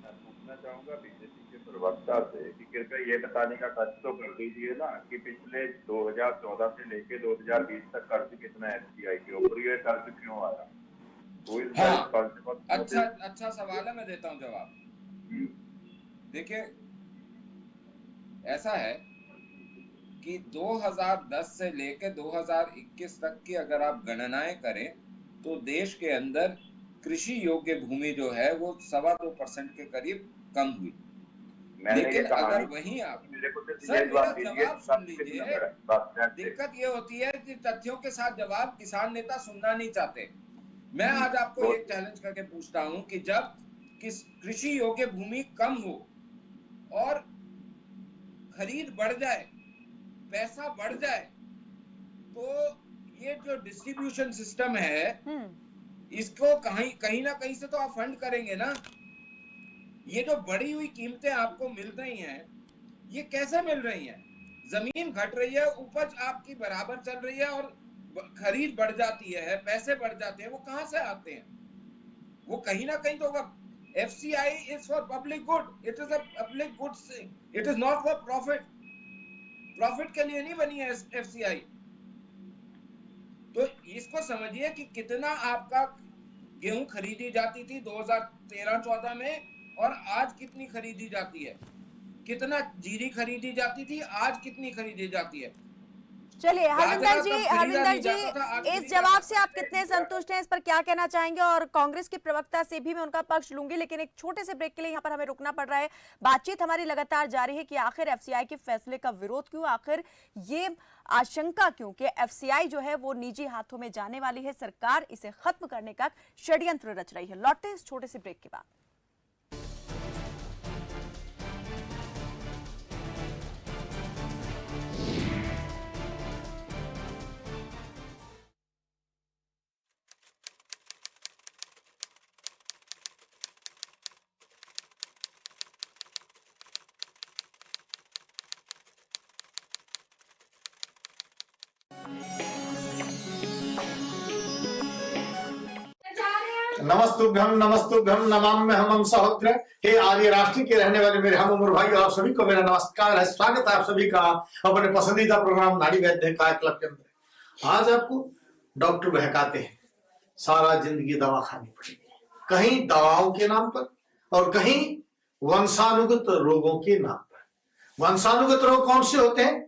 मैं पूछना चाहूंगा बीजेपी के प्रवक्ता से कि कृपया ये बताने का कष्ट तो कर दीजिए ना कि पिछले 2014 से लेके 2020 तक कर्ज कितना एफसीआई के ऊपर, ये कर्ज क्यों आया? अच्छा सवाल है, मैं देता हूँ जवाब। देखिए, ऐसा है कि 2010 से लेकर 2021 तक की अगर आप गणनाएं करें तो देश के अंदर कृषि योग्य भूमि जो है वो 2.25% के करीब कम हुई। लेकिन अगर वहीं आप सर मेरा जवाब सुन लीजिए, दिक्कत ये होती है कि तथ्यों के साथ जवाब किसान नेता सुनना नहीं चाहते। मैं आज आपको एक चैलेंज करके पूछता हूं कि जब कृषि योग्य भूमि कम हो और खरीद बढ़ जाए, पैसा बढ़ जाए, तो ये जो डिस्ट्रीब्यूशन सिस्टम है इसको कहीं ना कहीं से तो आप फंड करेंगे ना। ये जो बढ़ी हुई कीमतें आपको मिल रही हैं, ये कैसे मिल रही हैं? जमीन घट रही है, उपज आपकी बराबर चल रही है और खरीद बढ़ जाती है, पैसे बढ़ जाते हैं, वो कहां से आते हैं? वो कहीं ना कहीं तो होगा। FCI is for public good. It is a public good thing. It is not for profit. Profit के लिए नहीं बनी है FCI। तो इसको समझिए कि कितना आपका गेहूं खरीदी जाती थी 2013-14 में और आज कितनी खरीदी जाती है, कितना जीरी खरीदी जाती थी, आज कितनी खरीदी जाती है। चलिए हरविंदर जी इस जवाब से आप कितने संतुष्ट हैं, इस पर क्या कहना चाहेंगे? और कांग्रेस के प्रवक्ता से भी मैं उनका पक्ष लूंगी, लेकिन एक छोटे से ब्रेक के लिए यहाँ पर हमें रुकना पड़ रहा है। बातचीत हमारी लगातार जारी है कि आखिर FCI के फैसले का विरोध क्यों, आखिर ये आशंका क्यों कि FCI जो है वो निजी हाथों में जाने वाली है, सरकार इसे खत्म करने का षड्यंत्र रच रही है। लौटते हैं इस छोटे से ब्रेक के बाद। नमस्तुभ्यम नमाम्यहं सहोत्र। हे आर्य राष्ट्र के रहने वाले मेरे हम उम्र भाई, आप सभी को मेरा नमस्कार है, स्वागत है आप सभी का अपने पसंदीदा प्रोग्राम नाड़ी वैद्य काय क्लब के अंदर। आज आपको डॉक्टर बहकाते हैं, सारा जिंदगी दवा खानी पड़ेगी, कहीं दवाओं के नाम पर और कहीं वंशानुगत रोगों के नाम पर। वंशानुगत रोग कौन से होते हैं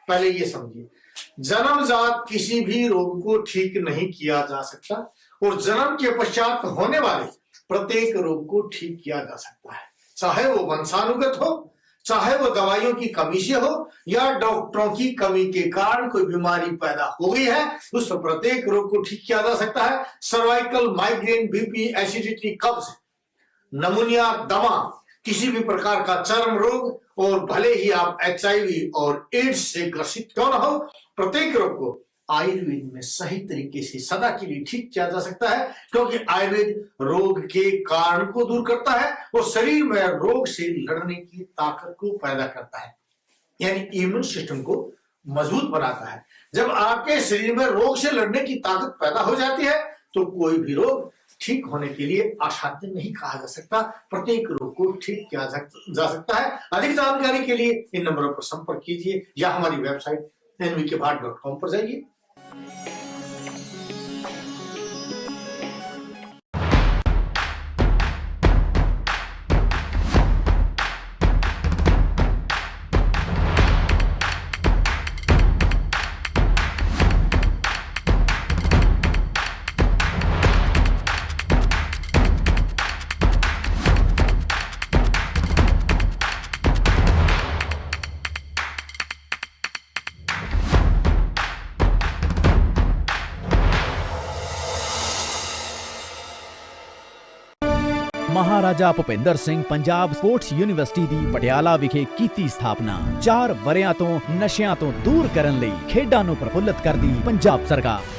पहले ये समझिए। जन्मजात किसी भी रोग को ठीक नहीं किया जा सकता और जन्म के पश्चात होने वाले प्रत्येक रोग को ठीक किया जा सकता है, चाहे वो वंशानुगत हो, चाहे वो दवाइयों की कमी से हो या डॉक्टरों की कमी के कारण कोई बीमारी पैदा हो गई है, उस प्रत्येक रोग को ठीक किया जा सकता है। सर्वाइकल, माइग्रेन, BP, एसिडिटी, कब्ज, नमूनिया, दमा, किसी भी प्रकार का चर्म रोग, और भले ही आप HIV और एड्स से ग्रसित क्यों न हो, प्रत्येक रोग को आयुर्वेद में सही तरीके से सदा के लिए ठीक किया जा सकता है, क्योंकि आयुर्वेद रोग के कारण को दूर करता है और शरीर में रोग से लड़ने की ताकत को पैदा करता है, यानी इम्यून सिस्टम को मजबूत बनाता है। जब आपके शरीर में रोग से लड़ने की ताकत पैदा हो जाती है तो कोई भी रोग ठीक होने के लिए असाध्य नहीं कहा जा सकता, प्रत्येक रोग को ठीक किया जा सकता है। अधिक जानकारी के लिए इन नंबरों पर संपर्क कीजिए या हमारी वेबसाइट nvkbhat.com पर जाइए। ਮਹਾਰਾਜਾ ਭੁਪਿੰਦਰ ਸਿੰਘ ਪੰਜਾਬ ਸਪੋਰਟਸ ਯੂਨੀਵਰਸਿਟੀ ਦੀ ਪਟਿਆਲਾ ਵਿਖੇ ਕੀਤੀ ਸਥਾਪਨਾ। 4 ਵਰ੍ਹਿਆਂ ਤੋਂ ਨਸ਼ਿਆਂ ਤੋਂ ਦੂਰ ਕਰਨ ਲਈ ਖੇਡਾਂ ਨੂੰ ਪ੍ਰਫੁੱਲਤ ਕਰਦੀ ਪੰਜਾਬ ਸਰਕਾਰ।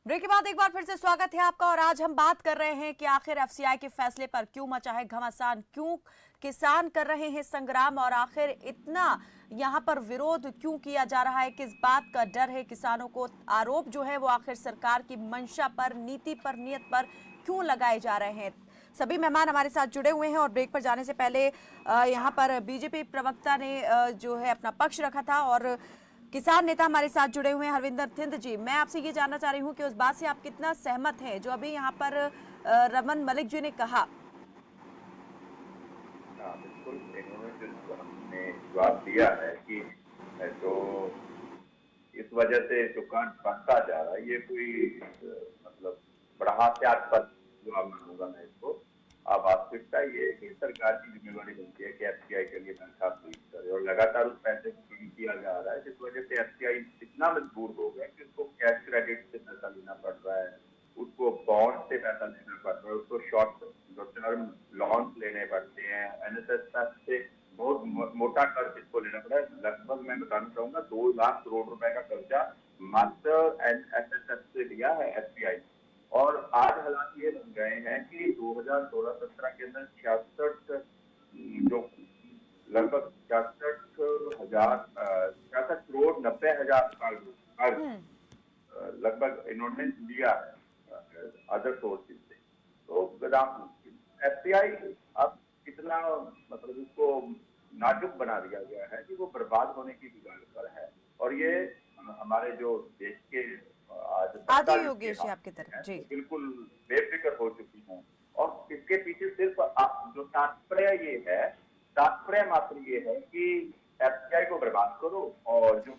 ब्रेक के बाद एक बार फिर से स्वागत है आपका, और आज हम बात कर रहे हैं कि आखिर FCI के फैसले पर क्यों मचा है घमासान, क्यों किसान कर रहे हैं संग्राम, और आखिर इतना यहाँ पर विरोध क्यों किया जा रहा है, किस बात का डर है किसानों को, आरोप जो है वो आखिर सरकार की मंशा पर, नीति पर, नियत पर क्यों लगाए जा रहे हैं। सभी मेहमान हमारे साथ जुड़े हुए हैं और ब्रेक पर जाने से पहले यहाँ पर बीजेपी प्रवक्ता ने जो है अपना पक्ष रखा था और किसान नेता हमारे साथ जुड़े हुए हैं हरविंदर थिंद जी। मैं आपसे ये जानना चाह रही हूँ कि उस बात से आप कितना सहमत हैं जो अभी यहाँ पर रमन मलिक जी ने कहा। बिल्कुल, इन्होंने जो हमने जवाब दिया है कि जो इस वजह से जो कांड बनता जा रहा है, ये कोई मतलब बड़ा हास्यास्पद जवाब मानूंगा मैं इसको। अब वास्तविकता ये है कि सरकार की जिम्मेवारी बनती है कि एफसीआई के लिए तनख्वाह फ्रीज करे, और लगातार उस पैसे को कम किया जा रहा है, जिस वजह से एफसीआई इतना मजबूर हो गया कि उसको कैश क्रेडिट से पैसा लेना पड़ रहा है, उसको बॉन्ड से पैसा लेना पड़ रहा है, उसको शॉर्ट टर्म लोन लेने पड़ते हैं, एनएसएस से बहुत मोटा कर्ज इसको लेना पड़ा है। लगभग मैं बताना चाहूंगा 2 लाख करोड़ रुपए का कर्जा मात्र एनएसएस से लिया है एफसीआई। और आज हालात ये बन गए हैं कि 2016-17 के अंदर 66 जो लगभग 66 करोड़ 90 हजार का लगभग इन्होंने लिया है अदर सोर्सेज से। तो एफसीआई अब कितना मतलब इसको नाजुक बना दिया गया है कि वो बर्बाद होने की कगार पर है। और ये हमारे जो देश के आदि योगेश जी आपकी तरफ जी बिल्कुल बेफिक्र हो चुकी हैं। और इसके पीछे सिर्फ जो तात्पर्य मात्र ये है कि एफसीआई को बर्बाद करो। और जो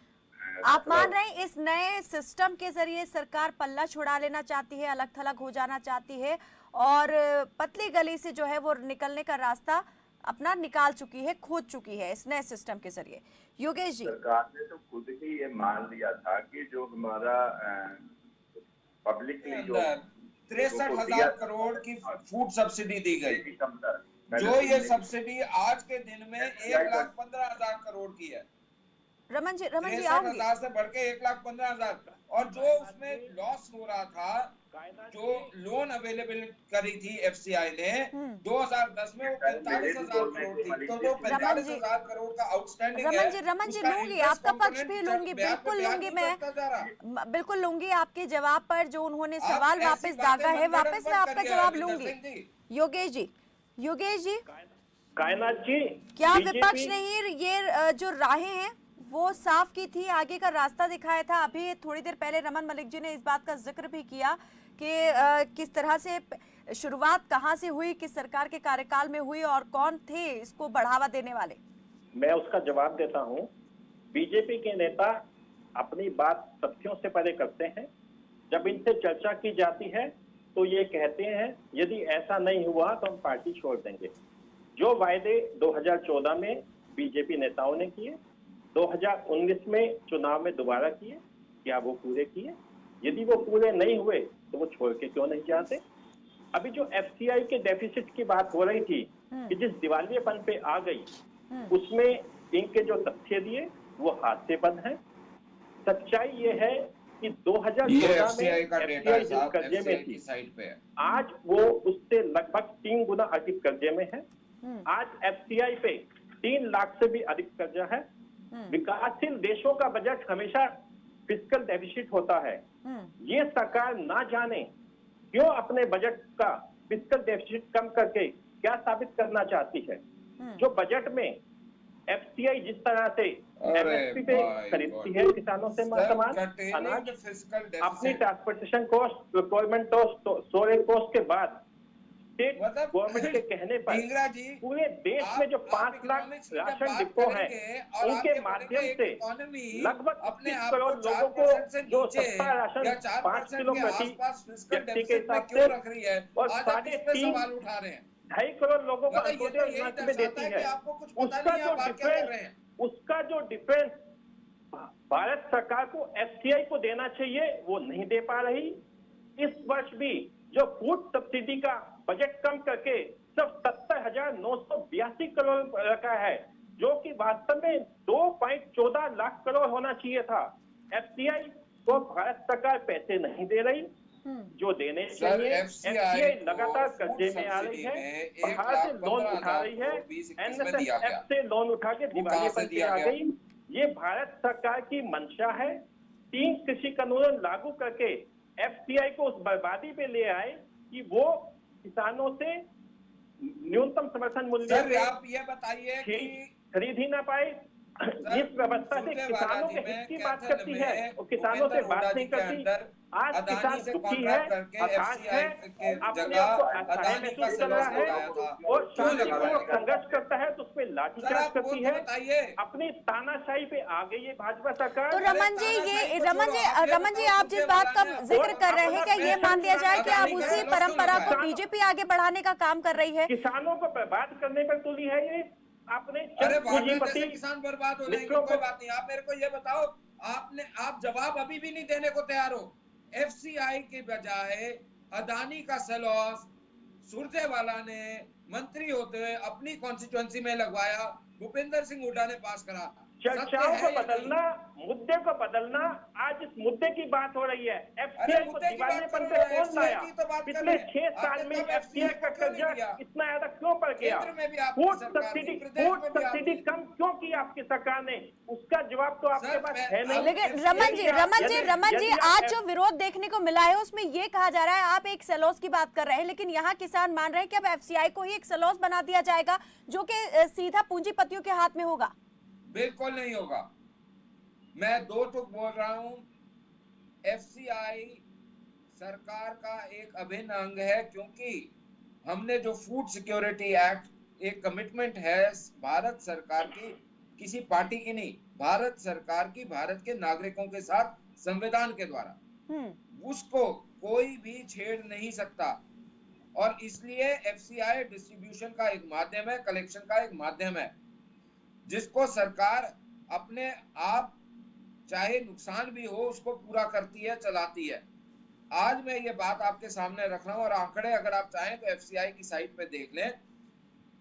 आप मान रहे हैं इस नए सिस्टम के जरिए सरकार पल्ला छुड़ा लेना चाहती है, अलग थलग हो जाना चाहती है और पतली गली से जो है वो निकलने का रास्ता अपना निकाल चुकी है, खोज चुकी है इस नए सिस्टम के जरिए। योगेश जी, सरकार ने तो खुद ही ये मान लिया था कि जो हमारा पब्लिकली जो 63,000 करोड़ की फूड सब्सिडी दी गई, जो ये सब्सिडी आज के दिन में 1,15,000 करोड़ की है। रमन जी 63,000 से बढ़ के 1,15,000, और जो उसमें लॉस हो रहा था, जो लोन अवेलेबल करी थी एफसीआई ने 2010 में वो 45,000 करोड़ थी, तो जो 45,000 करोड़ का आउटस्टैंडिंग है। रमन जी लूंगी आपका पक्ष भी लूंगी, बिल्कुल लूंगी, मैं बिल्कुल लूंगी आपके जवाब पर जो उन्होंने सवाल वापस दागा है, वापस मैं आपका जवाब लूंगी। योगेश जी कायनात जी, क्या विपक्ष ने ये जो राहें हैं वो साफ की थी, आगे का रास्ता दिखाया था? अभी थोड़ी देर पहले रमन मलिक जी ने इस बात का जिक्र भी किया कि किस तरह से शुरुआत कहां से हुई, किस सरकार के कार्यकाल में हुई और कौन थे इसको बढ़ावा देने वाले। मैं उसका जवाब देता हूं। बीजेपी के नेता अपनी बात तथ्यों से परे करते हैं। जब इनसे चर्चा की जाती है तो ये कहते हैं यदि ऐसा नहीं हुआ तो हम पार्टी छोड़ देंगे। जो वायदे 2014 में बीजेपी नेताओं ने किए, 2019 में चुनाव में दोबारा किए, क्या वो पूरे किए? यदि वो पूरे नहीं हुए तो वो छोड़ के क्यों नहीं जाते? अभी जो एफसीआई के डेफिसिट की बात हो रही थी कि जिस दिवालियेपन पे आ गई, उसमें इनके जो तथ्य दिए वो हास्यास्पद हैं। सच्चाई ये है कि 2014 में एफसीआई जिस कर्जे में थी, आज वो उससे लगभग 3 गुना अधिक कर्जे में है। आज एफसीआई पे 3 लाख से भी अधिक कर्जा है। विकासशील देशों का बजट हमेशा फिस्कल डेफिसिट होता है। ये सरकार ना जाने क्यों अपने बजट का फिस्कल डेफिसिट कम करके क्या साबित करना चाहती है। जो बजट में एफसीआई जिस तरह से एमएसपी पे खरीदती है किसानों से सामान, अनाज, अपनी transportation cost, procurement cost, storage cost के बाद स्टेट गवर्नमेंट के कहने पर पूरे देश में जो 5 लाख राशन डिपो हैं, उनके माध्यम से लगभग 25 करोड़ लोगों को जो सस्ता राशन 5 किलो प्रति व्यक्ति के हिसाब से और 3.5 करोड़ लोगों को अंत्योदय योजना में देती है, उसका जो डिफरेंस भारत सरकार को एफसीआई को देना चाहिए वो नहीं दे पा रही। इस वर्ष भी जो फूड सब्सिडी का बजट कम करके सिर्फ 70,982 करोड़ रखा है, जो कि वास्तव में 2.14 लाख करोड़ होना चाहिए था। एफसीआई को भारत सरकार पैसे नहीं दे रही जो देने चाहिए। एफसीआई लगातार कर्जे में आ रही है, बाहर से लोन उठा रही है, एनएसएफ से लोन उठा के दिवालियेपन पे आ गई। ये भारत सरकार की मंशा है। 3 कृषि कानून लागू करके एफसीआई को उस बर्बादी पे ले आए कि वो किसानों से न्यूनतम समर्थन मूल्य आप ये बताइए कि खरीद ही ना पाए। जिस व्यवस्था से किसानों के हित की बात करती है और किसानों से बात नहीं करती। आज किसान दुखी है, हताश है, अपने आप को असहाय महसूस कर रहा है और शांतिपूर्वक संघर्ष करता है तो उसमें लाठीचार्ज करती है, अपनी तानाशाही पे आ गई है भाजपा सरकार। तो रमन जी आप जिस बात का जिक्र कर रहे हैं, क्या ये मान लिया जाए कि अब उसी परंपरा को बीजेपी आगे बढ़ाने का काम कर रही है? किसानों को बर्बाद करने पर तुली है ये आपने। पूंजीपति किसान बर्बाद हो जाएंगे, कोई बात नहीं। आप मेरे को ये बताओ, आप जवाब अभी भी नहीं देने को तैयार हो। एफसीआई के बजाय अदानी का सेलॉस सुरजेवाला ने मंत्री होते हुए अपनी कॉन्स्टिट्यूएंसी में लगवाया, भूपेंद्र सिंह हुड्डा ने पास करा। चर्चाओं को बदलना, मुद्दे को बदलना, आज इस मुद्दे की बात हो रही है। एफसीआई को दिवालियेपन पे कौन लाया? पिछले 6 साल में एफसीआई का कर्जा इतना ज्यादा क्यों बढ़ गया? फूड सब्सिडी कम क्यों की आपकी सरकार ने? उसका जवाब तो आपके पास है नहीं। लेकिन रमन जी आज जो विरोध देखने को मिला है उसमें ये कहा जा रहा है, आप एक सेलॉस की बात कर रहे हैं, लेकिन यहाँ किसान मान रहे हैं कि अब एफसीआई को ही एक सेलॉस बना दिया जाएगा जो कि सीधा पूंजीपतियों के हाथ में होगा। बिल्कुल नहीं होगा। मैं दो टुक बोल रहा हूं। एफसीआई सरकार का एक अभिन्न अंग है, क्योंकि हमने जो फूड सिक्योरिटी एक्ट एक कमिटमेंट है भारत सरकार की, किसी पार्टी की नहीं, भारत सरकार की, भारत के नागरिकों के साथ संविधान के द्वारा, उसको कोई भी छेड़ नहीं सकता। और इसलिए एफसीआई डिस्ट्रीब्यूशन का एक माध्यम है, कलेक्शन का एक माध्यम है, जिसको सरकार अपने आप चाहे नुकसान भी हो उसको पूरा करती है, चलाती है। आज मैं ये बात आपके सामने रख रहा हूं और आंकड़े अगर आप चाहें तो एफसीआई की साइट पे देख लें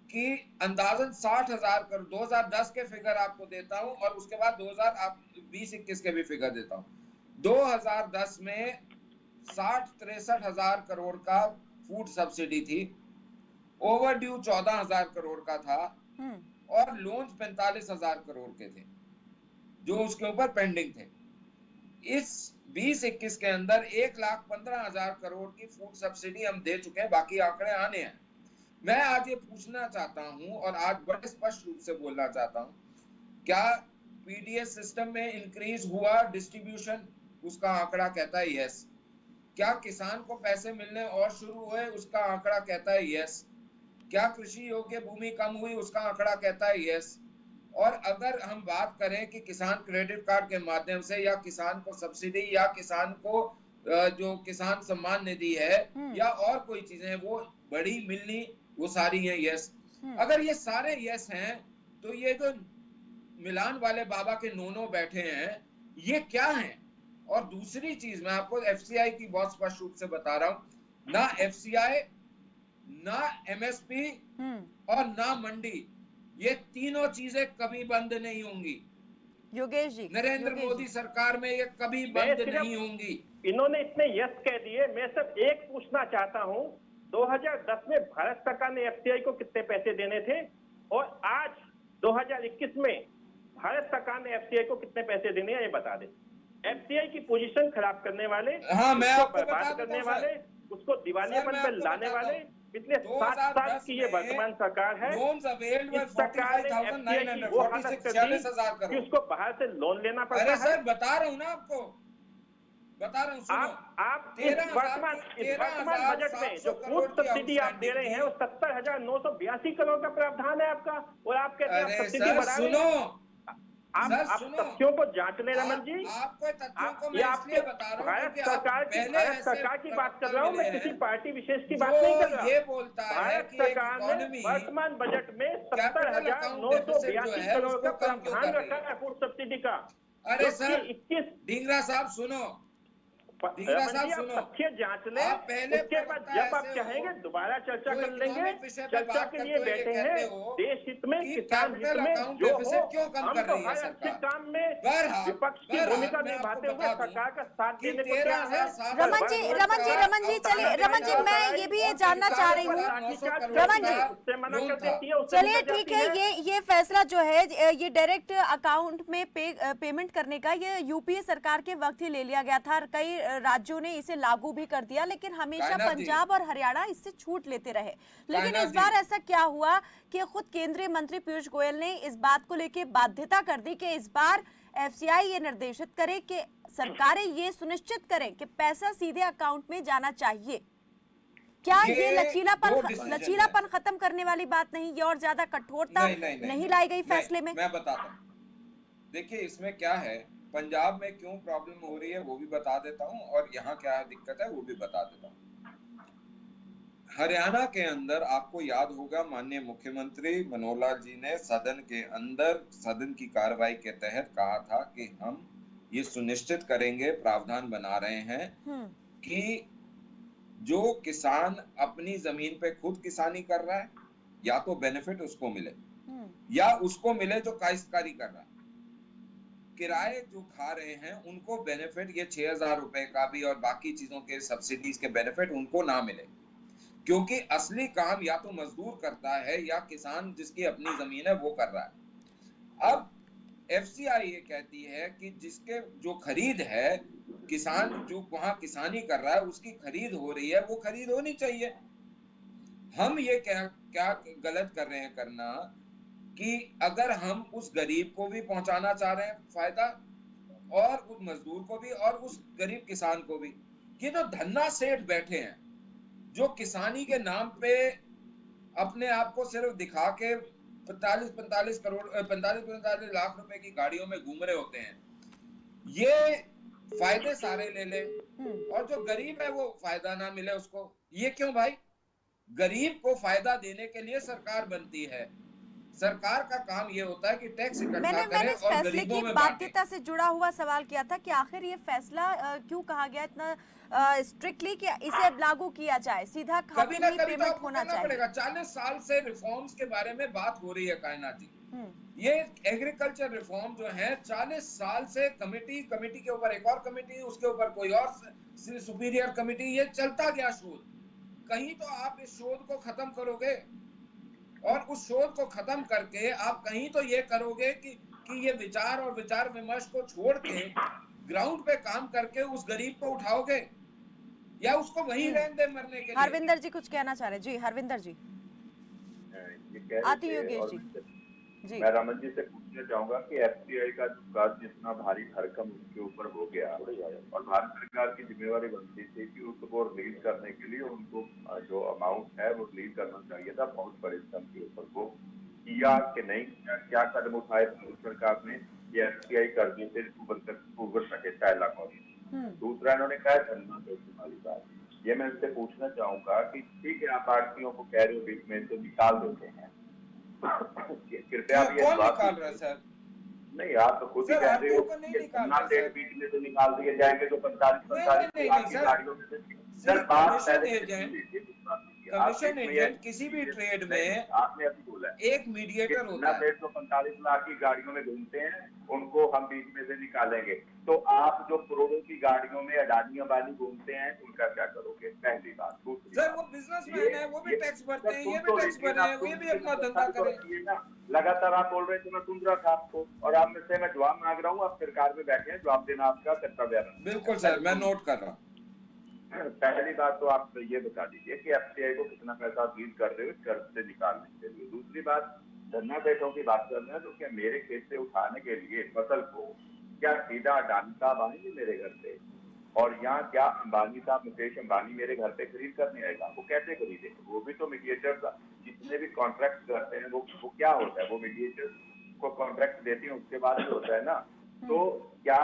कि अंदाजन 60,000 करोड़ 2010 के फिगर आपको देता हूं और उसके बाद 2020-21 के भी फिगर देता हूं। 2010 में 60-63,000 करोड़ का फूड सब्सिडी थी, ओवरड्यू 14,000 करोड़ का था और लोन्स 45,000 करोड़ के थे जो उसके ऊपर पेंडिंग थे। इस 20-21 के अंदर 1,15,000 करोड़ की फूड सब्सिडी हम दे चुके हैं, बाकी आंकड़े आने हैं। मैं आज ये पूछना चाहता हूं और आज बड़े स्पष्ट रूप से बोलना चाहता हूं, क्या पीडीएस सिस्टम में इंक्रीज हुआ डिस्ट्रीब्यूशन? उसका आंकड़ा कहता है यस। क्या किसान को पैसे मिलने और शुरू हुए? उसका आंकड़ा कहता है यस। क्या कृषि योग्य भूमि कम हुई? उसका आंकड़ा कहता है यस। और अगर हम बात करें कि किसान क्रेडिट कार्ड के माध्यम से या किसान को सब्सिडी या किसान को जो किसान सम्मान निधि है या और कोई चीजें वो बड़ी मिलनी, वो सारी है यस। अगर ये सारे यस हैं तो ये जो मिलान वाले बाबा के नोनो बैठे हैं ये क्या हैं? और दूसरी चीज मैं आपको एफसीआई की बहुत स्पष्ट रूप से बता रहा हूं, ना एफसीआई, ना एमएसपी और ना मंडी, ये तीनों चीजें कभी बंद नहीं होंगी। योगेश जी, नरेंद्र मोदी सरकार में ये कभी बंद नहीं होंगी। इन्होंने इतने यस कह दिए, मैं सिर्फ एक पूछना चाहता हूं, 2010 में भारत सरकार ने एफसीआई को कितने पैसे देने थे और आज 2021 में भारत सरकार ने एफसीआई को कितने पैसे देने हैं ये बता दे। एफसीआई की पोजीशन खराब करने वाले, हाँ, मैं आपको बर्बाद करने वाले, उसको दिवालियेपन पे लाने वाले पिछले 7 साल की ये वर्तमान सरकार है। इस सरकार ने एफसीआई की वो हालत कर दी कि उसको बाहर से लोन लेना पड़ता है। सर बता रहा हूँ ना आपको, बता रहा हूँ। आप इस वर्तमान बजट में जो फूड सब्सिडी आप दे रहे हैं वो 70,982 करोड़ का प्रावधान है आपका, और आप कहते हैं सब्सिडी बढ़ा रहे हैं। आप तथ्यों को जांच ले रमन जी। ये आपके भारत सरकार की बात कर रहा हूँ मैं, किसी पार्टी विशेष की बात नहीं कर रहा। भारत सरकार ने वर्तमान बजट में 70,982 करोड़ का प्रावधान रखा है फूड सब्सिडी का। अरे सर 21 ढींगरा साहब सुनो, तथ्य जांच ले, उसके बाद जब आप चाहेंगे दोबारा चर्चा कर लेंगे। चर्चा के लिए बैठे हैं देश हित में, किसान हित में, जो हो हम तो हर अच्छे काम में विपक्ष की भूमिका निभाते हुए सरकार का साथ देने को क्या है। रमन जी चलिए, रमन जी मैं ये भी ये जानना चाह रही हूँ, रमन जी चलिए ठीक है, ये फैसला जो है ये डायरेक्ट अकाउंट में पेमेंट करने का ये यूपीए सरकार के वक्त ही ले लिया गया था। कई राज्यों ने इसे लागू भी कर दिया, लेकिन हमेशा पंजाब और हरियाणा इससे छूट लेते रहे। लेकिन इस बार ऐसा क्या हुआ कि खुद केंद्रीय मंत्री पीयूष गोयल ने इस बात को लेकर बाध्यता कर दी कि इस बार एफसीआई ये निर्देशित करे कि सरकारें ये सुनिश्चित करें कि पैसा सीधे अकाउंट में जाना चाहिए। क्या ये दो decision है। लचीलापन खत्म करने वाली बात नहीं, ये और ज्यादा कठोरता नहीं लाई गई फैसले में? मैं बताता हूँ। देखिए इसमें क्या है, पंजाब में क्यों प्रॉब्लम हो रही है वो भी बता देता हूँ, और यहाँ क्या दिक्कत है वो भी बता देता हूँ। हरियाणा के अंदर आपको याद होगा, माननीय मुख्यमंत्री मनोहर लाल जी ने सदन के अंदर सदन की कार्रवाई के तहत कहा था कि हम ये सुनिश्चित करेंगे, प्रावधान बना रहे हैं कि जो किसान अपनी जमीन पे खुद किसानी कर रहा है, या तो बेनिफिट उसको मिले, या उसको मिले जो काश्तकारी कर रहा है। किराए जो खा रहे हैं उनको बेनिफिट, ये 6,000 रुपए का भी और बाकी चीजों के सब्सिडीज के बेनिफिट उनको ना मिले, क्योंकि असली काम या तो मजदूर करता है या किसान जिसकी अपनी जमीन है वो कर रहा है। अब एफसीआई ये कहती है कि जिसके जो खरीद है, किसान जो वहां किसानी कर रहा है उसकी खरीद हो रही है, वो खरीद होनी चाहिए। हम ये क्या गलत कर रहे हैं करना, कि अगर हम उस गरीब को भी पहुंचाना चाह रहे हैं फायदा, और उस मजदूर को भी, और उस गरीब किसान को भी, कि जो धन्ना सेठ बैठे हैं जो किसानी के नाम पे अपने आप को सिर्फ दिखा के 45 लाख रुपए की गाड़ियों में घूम रहे होते हैं, ये फायदे सारे ले ले, और जो गरीब है वो फायदा ना मिले उसको। ये क्यों भाई? गरीब को फायदा देने के लिए सरकार बनती है। सरकार का काम ये होता है कि टैक्स इकट्ठा करे मैंने इस और फैसले गरीबों की में बाध्यता से जुड़ा हुआ सवाल किया था कि आखिर ये फैसला क्यों कहा गया इतना स्ट्रिक्टली कि इसे लागू किया जाए, सीधा खाते में पेमेंट होना चाहिए। 40 साल से रिफॉर्म्स के बारे में बात हो रही है कायनात जी। ये एग्रीकल्चर रिफॉर्म जो है 40 साल से कमेटी के ऊपर एक और कमेटी, उसके ऊपर कोई और सुपीरियर कमेटी, ये चलता गया शोध। कहीं तो आप इस शोध को खत्म करोगे, और उस शोध को खत्म करके आप कहीं तो ये करोगे कि ये विचार और विचार विमर्श को छोड़ के ग्राउंड पे काम करके उस गरीब को उठाओगे, या उसको वहीं रहने दे मरने के लिए। हरविंदर जी कुछ कहना चाह रहे हैं। जी हरविंदर जी। आती योगेश जी। मैं रमन जी से पूछना चाहूंगा कि एफसीआई का कर्ज जितना भारी भरकम उसके ऊपर हो गया, और भारत सरकार की जिम्मेवारी बनती थी कि उसको रिलीज करने के लिए उनको जो अमाउंट है वो रिलीज करना चाहिए था, बहुत बड़े स्तर के ऊपर वो किया कि नहीं, क्या कदम उठाए सरकार ने ये एफसीआई कर्जे से उबर सके 4 लाख। और दूसरा इन्होंने कहा धन्ना सेठ वाली बात, ये मैं इनसे पूछना चाहूंगा कि ठीक है आप आड़तियों को कह रहे हो बीच में से निकाल देते हैं, कृपया कौन निकाल रहा है सर? नहीं, आप तो खुद ही कह रहे हो कि धन्ना सेठ बीच में से निकाल दिए जाएंगे जो 45 लाख की गाड़ियों में से। सर कमीशन एजेंट किसी भी ट्रेड में आपने अभी बोला एक मीडिएटर होता है। जो 45 लाख की गाड़ियों में घूमते हैं उनको हम बीच में से निकालेंगे, तो आप जो करोड़ों की गाड़ियों में अडानी अंबानी घूमते हैं उनका क्या करोगे? पहली बात। दूसरी सर वो बिजनेसमैन है, वो भी टैक्स भरते हैं, ये भी टैक्स भर रहे हैं, ये भी अपना धंधा करें। लगातार आप बोल रहे थे, मैं सुन रहा था आपको, और आप में से मैं जवाब मांग रहा हूँ। आप सरकार में बैठे हैं, जवाब देना आपका कर्तव्य है। बिल्कुल सर, मैं नोट कर रहा हूँ। पहली बात तो आप ये बता दीजिए कि एफसीआई को कितना पैसा रिलीज कर रहे हो कर्ज से निकालने के लिए। दूसरी बात, धन्ना सेठों की बात कर रहे हैं, तो क्या मेरे खेत से उठाने के लिए फसल को क्या सीधा अडानी साहब आएंगे मेरे घर पे, और यहाँ क्या अंबानी साहब, मुकेश अंबानी मेरे घर पे खरीद करने आएगा? वो कैसे खरीदेंगे? वो भी तो मीडिएटर, जितने भी कॉन्ट्रैक्ट करते हैं वो क्या होता है, वो मीडिएटर को कॉन्ट्रैक्ट देती है, उसके बाद भी होता है ना। तो क्या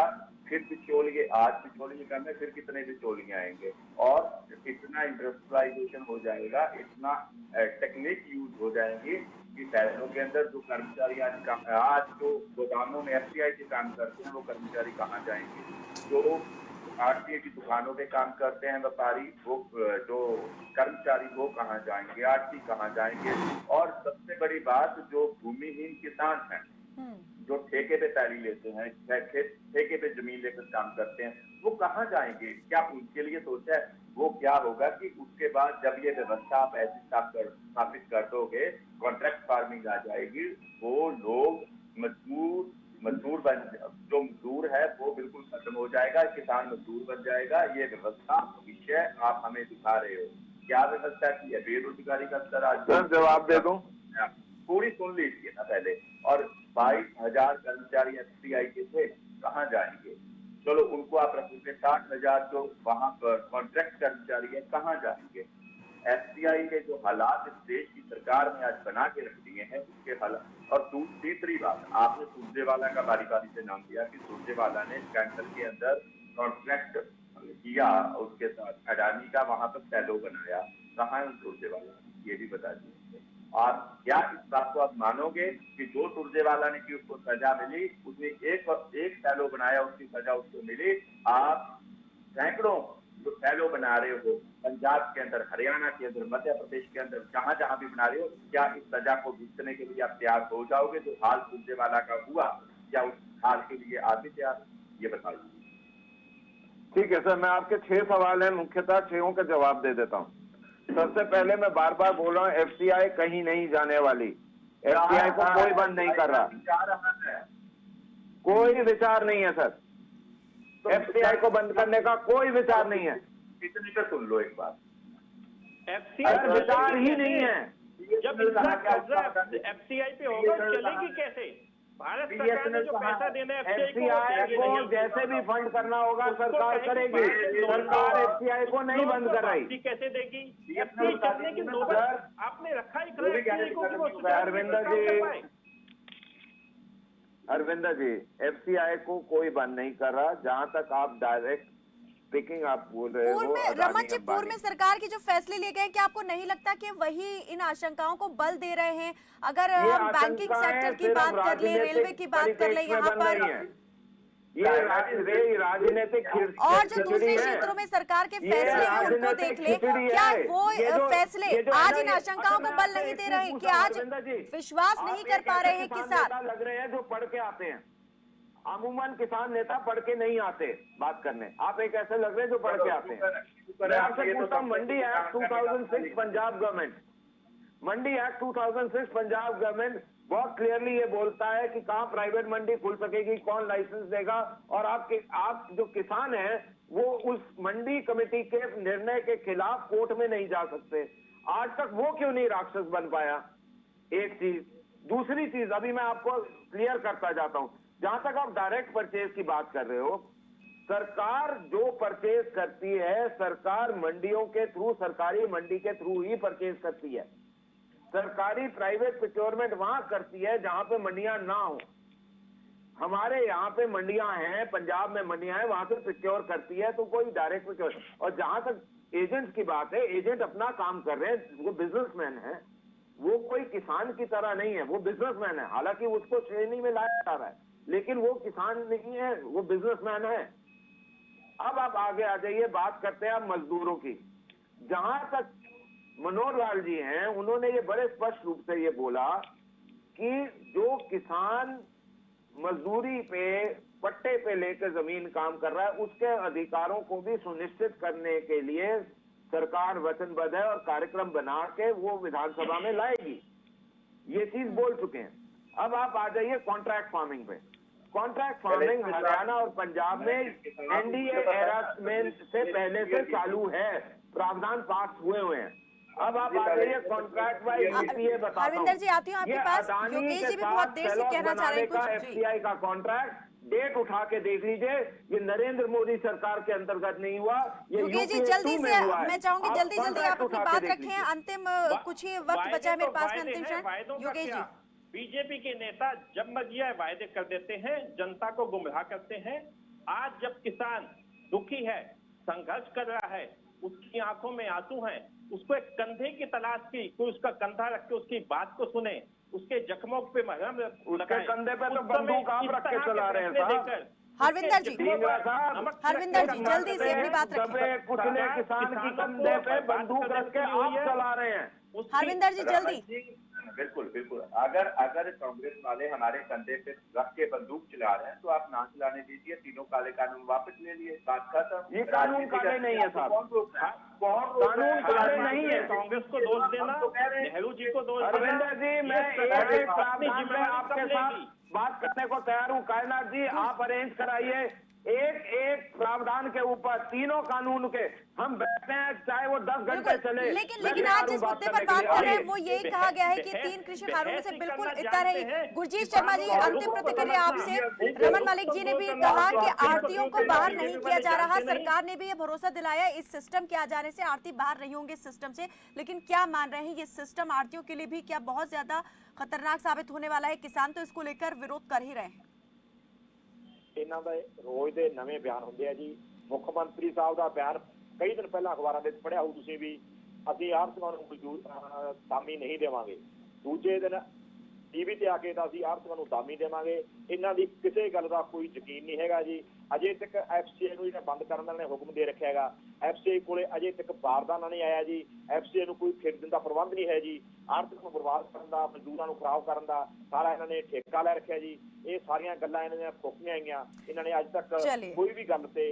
फिर बिचौलिए, आज बिचौलिए करने, फिर कितने बिचौलिए आएंगे, और इतना इंडस्ट्रियलाइजेशन हो जाएगा, इतना टेक्निक यूज हो जाएंगी कि शहरों के अंदर जो कर्मचारी आज जो गोदामों में एफसीआई के काम करते हैं वो कर्मचारी कहाँ जाएंगे? जो आरटीए की दुकानों पे काम करते हैं व्यापारी, वो जो कर्मचारी वो कहाँ जाएंगे? आरटी कहाँ जाएंगे? और सबसे बड़ी बात, जो भूमिहीन किसान हैं, जो ठेके पे पैली लेते हैं, ठेके पे जमीन लेकर काम करते हैं, वो कहाँ जाएंगे? क्या उनके लिए सोचा है? वो क्या होगा कि उसके बाद जब ये व्यवस्था आप ऐसी स्थापित कर दोगे, कॉन्ट्रैक्ट फार्मिंग आ जाएगी, वो लोग मजदूर बन, जो मजदूर है वो बिल्कुल खत्म हो जाएगा, किसान मजदूर बन जाएगा। ये व्यवस्था भविष्य आप हमें दिखा रहे हो। क्या व्यवस्था की है? बेरोजगारी का स्तर आज जवाब दे दूं, पूरी सुन लीजिए ना पहले। और 22,000 कर्मचारी एफसीआई के थे, कहाँ जाएंगे? चलो उनको आप रखोगे, 60,000 जो वहां पर कॉन्ट्रैक्ट कर्मचारी है कहाँ जाएंगे? एफसीआई के जो हालात इस देश की सरकार ने आज बना के रख दिए हैं उसके हालात। और तीसरी बात, आपने सुरजेवाला का बारी बारी से नाम लिया कि सुरजेवाला ने स्कैंडल के अंदर कॉन्ट्रैक्ट किया उसके साथ, अडानी का वहां पर सैलो बनाया, कहाँ है सुरजेवाला, ये भी बता दीजिए। और क्या इस बात को आप मानोगे कि जो सुरजेवाला ने की उसको सजा मिली, उसने एक सैलो बनाया, उसकी सजा उसको मिली। आप सैकड़ों जो सैलो बना रहे हो पंजाब के अंदर, हरियाणा के अंदर, मध्य प्रदेश के अंदर, जहां जहां भी बना रहे हो, क्या इस सजा को भुगतने के लिए आप तैयार हो जाओगे? जो हाल सुरजेवाला का हुआ, क्या उस हाल के लिए आप भी तैयार? ये बताइए। ठीक है सर, मैं आपके 6 सवाल हैं, मुख्यतः 6 का जवाब दे देता हूँ। सबसे पहले मैं बार बार बोल रहा हूँ, एफसीआई कहीं नहीं जाने वाली। एफसीआई को कोई बंद नहीं कर रहा, कोई विचार नहीं है सर। एफसीआई को बंद करने का कोई विचार नहीं है। इतनी तो सुन लो एक बात, एफसीआई विचार ही नहीं है। जब इतना कर्जा एफसीआई पे होगा चलेगी कैसे? भारत सरकार ने जो पैसा देना है एफसीआई को जैसे भी फंड करना होगा सरकार करेगी। सरकार एफसीआई को नहीं बंद कर रही। कैसे देगी? एफसीआई करने की नौबत आपने रखा ही अरविंदर जी, एफसीआई को कोई बंद नहीं कर रहा। जहां तक आप डायरेक्ट स्पीकिंग आप बोल रहे हो, पूर्व में रमन जी, पूर्व में सरकार के जो फैसले लिए गए, क्या आपको नहीं लगता कि वही इन आशंकाओं को बल दे रहे हैं? अगर हम बैंकिंग सेक्टर की बात कर ले, रेलवे की बात कर ले, यहाँ पर ये राजनीतिक और जो दूसरे क्षेत्रों में सरकार के फैसले हैं उनको देख ले, क्या वो फैसले आज इन आशंकाओं को बल नहीं दे रहे? कि आज विश्वास नहीं कर पा रहे हैं किसान? लग रहे हैं जो पढ़ के आते हैं। अमूमन किसान नेता पढ़ के नहीं आते बात करने। आप एक ऐसे लग रहे हैं जो पढ़ के आते हैं। मैं आपसे पूछता हूँ, मंडी एक्ट 2006 पंजाब गवर्नमेंट, मंडी एक्ट 2006 पंजाब गवर्नमेंट बहुत क्लियरली ये बोलता है कि कहाँ प्राइवेट मंडी खुल सकेगी, कौन लाइसेंस देगा। और आप जो किसान हैं वो उस मंडी कमेटी के निर्णय के खिलाफ कोर्ट में नहीं जा सकते। आज तक वो क्यों नहीं राक्षस बन पाया? एक चीज। दूसरी चीज, अभी मैं आपको क्लियर करता जाता हूं। जहां तक आप डायरेक्ट परचेज की बात कर रहे हो, सरकार जो परचेज करती है, सरकार मंडियों के थ्रू, सरकारी मंडी के थ्रू ही परचेज करती है। सरकारी प्राइवेट प्रोक्योरमेंट वहां करती है जहां पे मंडियां ना हो। हमारे यहाँ पे मंडियां हैं, पंजाब में मंडियां हैं, वहां पे प्रोक्योर करती है, तो कोई डायरेक्ट प्रोक्योर। और जहां तक एजेंट की बात है, एजेंट अपना काम कर रहे हैं, वो बिजनेसमैन है, वो कोई किसान की तरह नहीं है, वो बिजनेसमैन है। हालांकि उसको श्रेणी में लाया जा रहा है, लेकिन वो किसान नहीं है, वो बिजनेसमैन है। अब आप आगे आ जाइए, बात करते हैं आप मजदूरों की। जहां तक मनोहर लाल जी हैं, उन्होंने ये बड़े स्पष्ट रूप से ये बोला कि जो किसान मजदूरी पे, पट्टे पे लेकर जमीन काम कर रहा है, उसके अधिकारों को भी सुनिश्चित करने के लिए सरकार वचनबद्ध है और कार्यक्रम बना के वो विधानसभा में लाएगी। ये चीज बोल चुके हैं। अब आप आ जाइए कॉन्ट्रैक्ट फार्मिंग पे। कॉन्ट्रैक्ट फार्मिंग हरियाणा और पंजाब में एनडीए एरा में से पहले से चालू है, प्रावधान पास हुए हैं। अब आप आ जाइए कॉन्ट्रैक्ट वाइज ये बताता हूं। हरविंदर जी, आती हूं आपके पास। योगेश जी भी बहुत देर से कहना चाह रहे हैं कुछ। एफसीआई का कॉन्ट्रैक्ट डेट उठा के देख लीजिए, ये नरेंद्र मोदी सरकार के अंतर्गत नहीं हुआ, ये योगेश जी जल्दी से, मैं चाहूंगी जल्दी आप अपनी बात रखें। अंतिम कुछ ही वक्त बचा है मेरे पास में, अंतिम क्षण। योगेश जी, बीजेपी के नेता जब मर्जी वायदे कर देते हैं, जनता को गुमराह करते हैं। आज जब किसान दुखी है, संघर्ष कर रहा है, उसकी आंखों में आंसू हैं, उसको एक कंधे की तलाश की, कोई उसका कंधा रख के उसकी बात को सुने, उसके जख्मों पे मरहम उसके कंधे पे तो बंदूक आप रख के चला रहे हैं साहब। हरविंदर जी जल्दी से अपनी बात रखिए। कुचले किसान की कंधे पे बंदूक रख के आप चला रहे हैं। हरविंदर जी जल्दी। बिल्कुल बिल्कुल, अगर कांग्रेस वाले हमारे कंधे पे रख के बंदूक चला रहे हैं तो आप ना चलाने दीजिए। तीनों काले कानून वापस ले लिए, बात खत्म। ये कानून काले नहीं है साहब, कानून काले नहीं है। कांग्रेस को दोष देना, नेहरू जी को दोष देना। अरविंदर जी, मैं एक प्रावधान में आपके साथ बात करने को तैयार हूँ। कायनाथ जी, आप अरेंज कराइए एक एक प्रावधान के ऊपर तीनों कानून के हम बैठते हैं, चाहे वो 10 घंटे चले। लेकिन आज जिस मुद्दे पर बात कर रहे हैं वो यही कहा गया है कि 3 कृषि कानूनों से बिल्कुल इतर है। गुरजीत शर्मा जी, अंतिम प्रतिक्रिया आपसे। रमन मलिक जी ने भी कहा कि आड़तियों को बाहर नहीं किया जा रहा। सरकार ने भी ये भरोसा दिलाया इस सिस्टम के आ जाने से आड़ती बाहर नहीं होंगे इस सिस्टम से। लेकिन क्या मान रहे हैं ये सिस्टम आड़तियों के लिए भी क्या बहुत ज्यादा खतरनाक साबित होने वाला है? किसान तो इसको लेकर विरोध कर ही रहे हैं। ਇਹਨਾਂ ਦੇ ਰੋਜ਼ ਦੇ ਨਵੇਂ ਬਿਆਨ ਹੁੰਦੇ ਆ ਜੀ। ਮੁੱਖ ਮੰਤਰੀ ਸਾਹਿਬ ਦਾ ਬਿਆਨ ਕਈ ਦਿਨ ਪਹਿਲਾਂ ਅਖਬਾਰਾਂ ਦੇ ਵਿੱਚ ਪੜ੍ਹਿਆ ਹੋਊ ਤੁਸੀਂ ਵੀ, ਅਸੀਂ ਆੜ੍ਹਤੀਆਂ ਨੂੰ ਕੋਈ ਦਾਮੀ ਨਹੀਂ ਦੇਵਾਂਗੇ। ਦੂਜੇ ਦਿਨ ਟੀਵੀ ਤੇ ਆ ਕੇ ਤਾਂ ਅਸੀਂ ਆੜ੍ਹਤੀਆਂ ਨੂੰ ਦਾਮੀ ਦੇਵਾਂਗੇ। ਇਹਨਾਂ ਦੀ ਕਿਸੇ ਗੱਲ ਦਾ ਕੋਈ ਯਕੀਨ ਨਹੀਂ ਹੈਗਾ ਜੀ। ਅਜੇ ਤੱਕ ਐਫਸੀਆਈ ਨੂੰ ਜਿਹੜਾ ਬੰਦ ਕਰਨ ਦਾ ਨੇ ਹੁਕਮ ਦੇ ਰੱਖਿਆ ਹੈਗਾ। ਐਫਸੀਆਈ ਕੋਲੇ ਅਜੇ ਤੱਕ ਬਾਰਦਾਨਾ ਨਹੀਂ ਆਇਆ ਜੀ। ਐਫਸੀਆਈ ਨੂੰ ਕੋਈ ਖਰੀਦਣ ਦਾ ਪ੍ਰਬੰਧ ਨਹੀਂ ਹੈ ਜੀ। ਆੜ੍ਹਤ ਨੂੰ ਬਰਬਾਦ ਕਰਨ ਦਾ, ਮਜ਼ਦੂਰਾਂ ਨੂੰ ਖਰਾਬ ਕਰਨ ਦਾ ਸਾਰਾ ਇਹਨਾਂ ਨੇ ਠੇਕਾ ਲੈ ਰੱਖਿਆ ਜੀ। ਇਹ ਸਾਰੀਆਂ ਗੱਲਾਂ ਇਹਨਾਂ ਦੀਆਂ ਫੋਕੀਆਂ ਆਈਆਂ। ਇਹਨਾਂ ਨੇ ਅੱਜ ਤੱਕ ਕੋਈ भी गल पे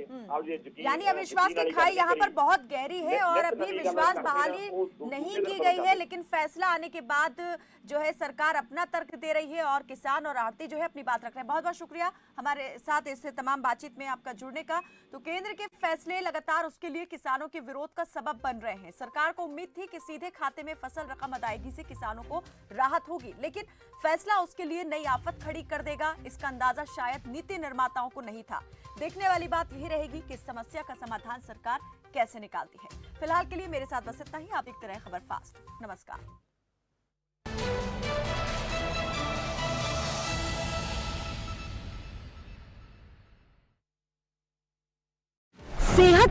यानी अविश्वास की खाई यहाँ पर बहुत गहरी है और अभी विश्वास बहाली नहीं की गई है। लेकिन फैसला आने के बाद जो है सरकार अपना तर्क दे रही है और किसान और आड़ती जो है अपनी बात रख रहे हैं। बहुत बहुत शुक्रिया हमारे साथ इस तमाम बातचीत में आपका जुड़ने का। तो केंद्र के फैसले लगातार उसके लिए किसानों के विरोध का सबब बन रहे हैं। सरकार को उम्मीद थी कि सीधे खाते में फसल रकम अदायगी से किसानों को राहत होगी, लेकिन फैसला उसके लिए नई आफत खड़ी कर देगा, इसका अंदाजा शायद नीति निर्माताओं को नहीं था। देखने वाली बात यही रहेगी कि इस समस्या का समाधान सरकार कैसे निकालती है। फिलहाल के लिए मेरे साथ बस इतना ही। आप देखते रहे खबर फास्ट। नमस्कार। सेहत